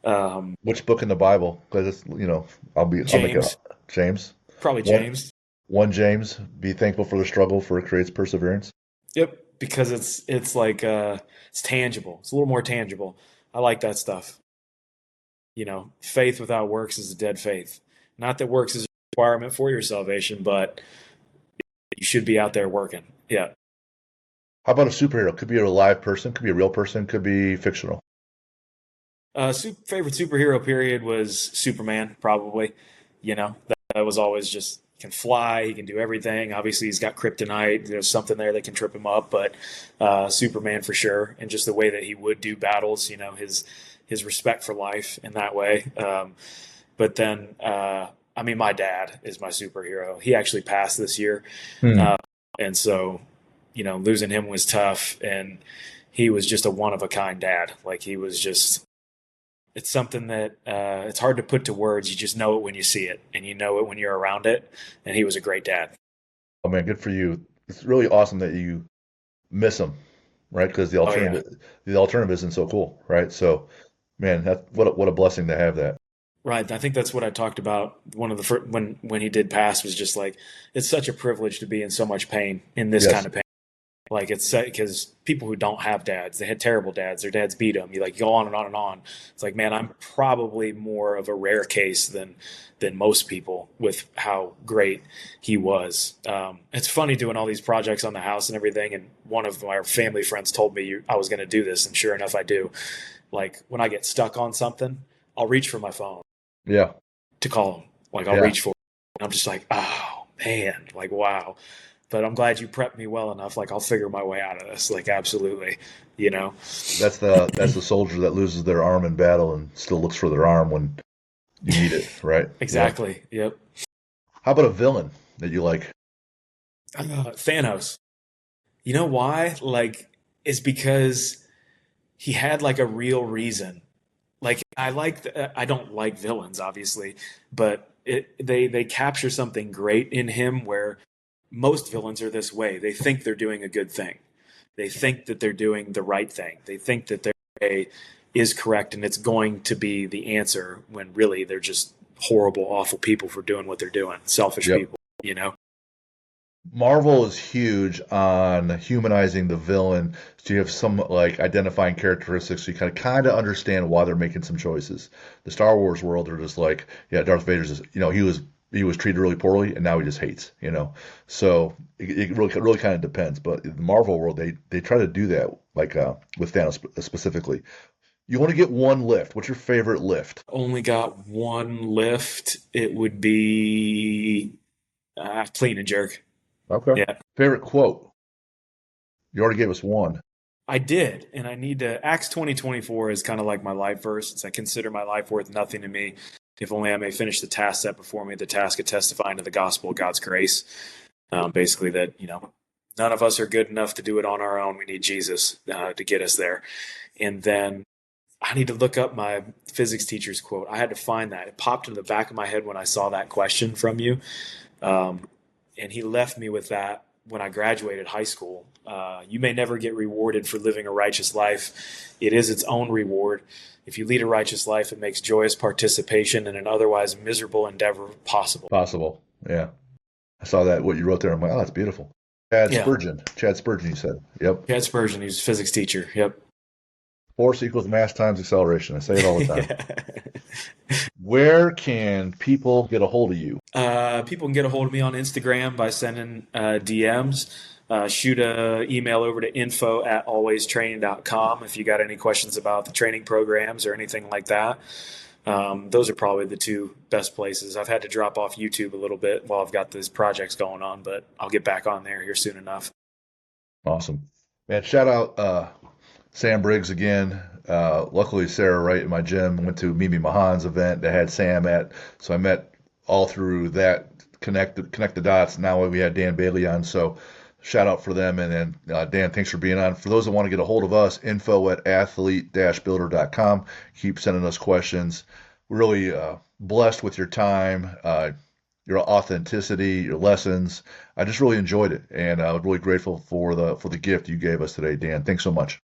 Um, Which book in the Bible? Because I'll make it James, James. probably One, James. one James. Be thankful for the struggle, for it creates perseverance. Yep, because it's like it's tangible. It's a little more tangible. I like that stuff. Faith without works is a dead faith. Not that works is a requirement for your salvation, but you should be out there working. Yeah. How about a superhero? Could be a live person, could be a real person, could be fictional. Favorite superhero period was Superman, probably. That was always just he can fly, he can do everything. Obviously, he's got kryptonite. There's something there that can trip him up, but Superman for sure, and just the way that he would do battles. His respect for life in that way. But then, I mean, my dad is my superhero. He actually passed this year, Hmm. uh, and so losing him was tough, and he was just a one of a kind dad. Like he was just it's something that it's hard to put to words. You just know it when you see it, and you know it when you're around it. And he was a great dad. Oh man, good for you. It's really awesome that you miss him, right? Because Oh yeah, the alternative isn't so cool, right? So, man, what a blessing to have that. right. I think that's what I talked about. One of the first, when he did pass was just like it's such a privilege to be in so much pain in this kind Yes, of pain. Like it's because people who don't have dads, they had terrible dads. Their dads beat them. You like go on and on and on. It's like, man, I'm probably more of a rare case than most people with how great he was. It's funny doing all these projects on the house and everything. And one of my family friends told me I was going to do this, and sure enough, I do. Like when I get stuck on something, I'll reach for my phone yeah, to call him. Like I'll yeah. reach for it. And I'm just like, oh man, like wow. But I'm glad you prepped me well enough. Like I'll figure my way out of this. Like absolutely, you know. That's the soldier that loses their arm in battle and still looks for their arm when you need it, right? Yeah. Exactly. Yep. How about a villain that you like? Thanos. You know why? Like, it's because he had like a real reason. Like, I don't like villains, obviously, but they capture something great in him where most villains are this way. They think they're doing a good thing. They think that they're doing the right thing. They think that their way is correct and it's going to be the answer when really they're just horrible, awful people for doing what they're doing. Selfish Yep. people, you know? Marvel is huge on humanizing the villain, so you have some like identifying characteristics, so you kind of understand why they're making some choices. The Star Wars world are just like, yeah, Darth Vader's just, he was treated really poorly, and now he just hates. So it really kind of depends. But in the Marvel world, they try to do that, like with Thanos specifically. You want to get one lift. What's your favorite lift? Only got one lift. It would be clean and jerk. Okay. Yeah, Favorite quote? You already gave us one. I did, and I need to. Acts 20:24 is kind of like my life verse. It's, I consider my life worth nothing to me, if only I may finish the task set before me, the task of testifying to the gospel of God's grace. Basically, that none of us are good enough to do it on our own. We need Jesus to get us there. And then I need to look up my physics teacher's quote. I had to find that. It popped in the back of my head when I saw that question from you. And he left me with that when I graduated high school. You may never get rewarded for living a righteous life. It is its own reward. If you lead a righteous life, it makes joyous participation in an otherwise miserable endeavor possible. Possible. Yeah. I saw that, what you wrote there. I'm like, oh, that's beautiful. Yeah. Chad Spurgeon, you said. Yep. Chad Spurgeon, he's a physics teacher. Yep. Force equals mass times acceleration. I say it all the time. Yeah. Where can people get a hold of you? People can get a hold of me on Instagram by sending DMs. Shoot an email over to info@alwaystraining.com if you got any questions about the training programs or anything like that. Those are probably the two best places. I've had to drop off YouTube a little bit while I've got these projects going on, but I'll get back on there here soon enough. Awesome. Man, shout out Sam Briggs again. Luckily, Sarah Wright in my gym went to Mimi Mahan's event that had Sam at, so I met all through that, connect the dots. Now we had Dan Bailey on, so shout out for them. And then Dan, thanks for being on. For those that want to get a hold of us, info@athlete-builder.com. Keep sending us questions. We're really blessed with your time, your authenticity, your lessons. I just really enjoyed it, and I'm really grateful for the gift you gave us today, Dan. Thanks so much.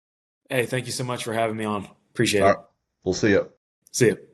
Hey, thank you so much for having me on. Appreciate All it. right, we'll see you. See you.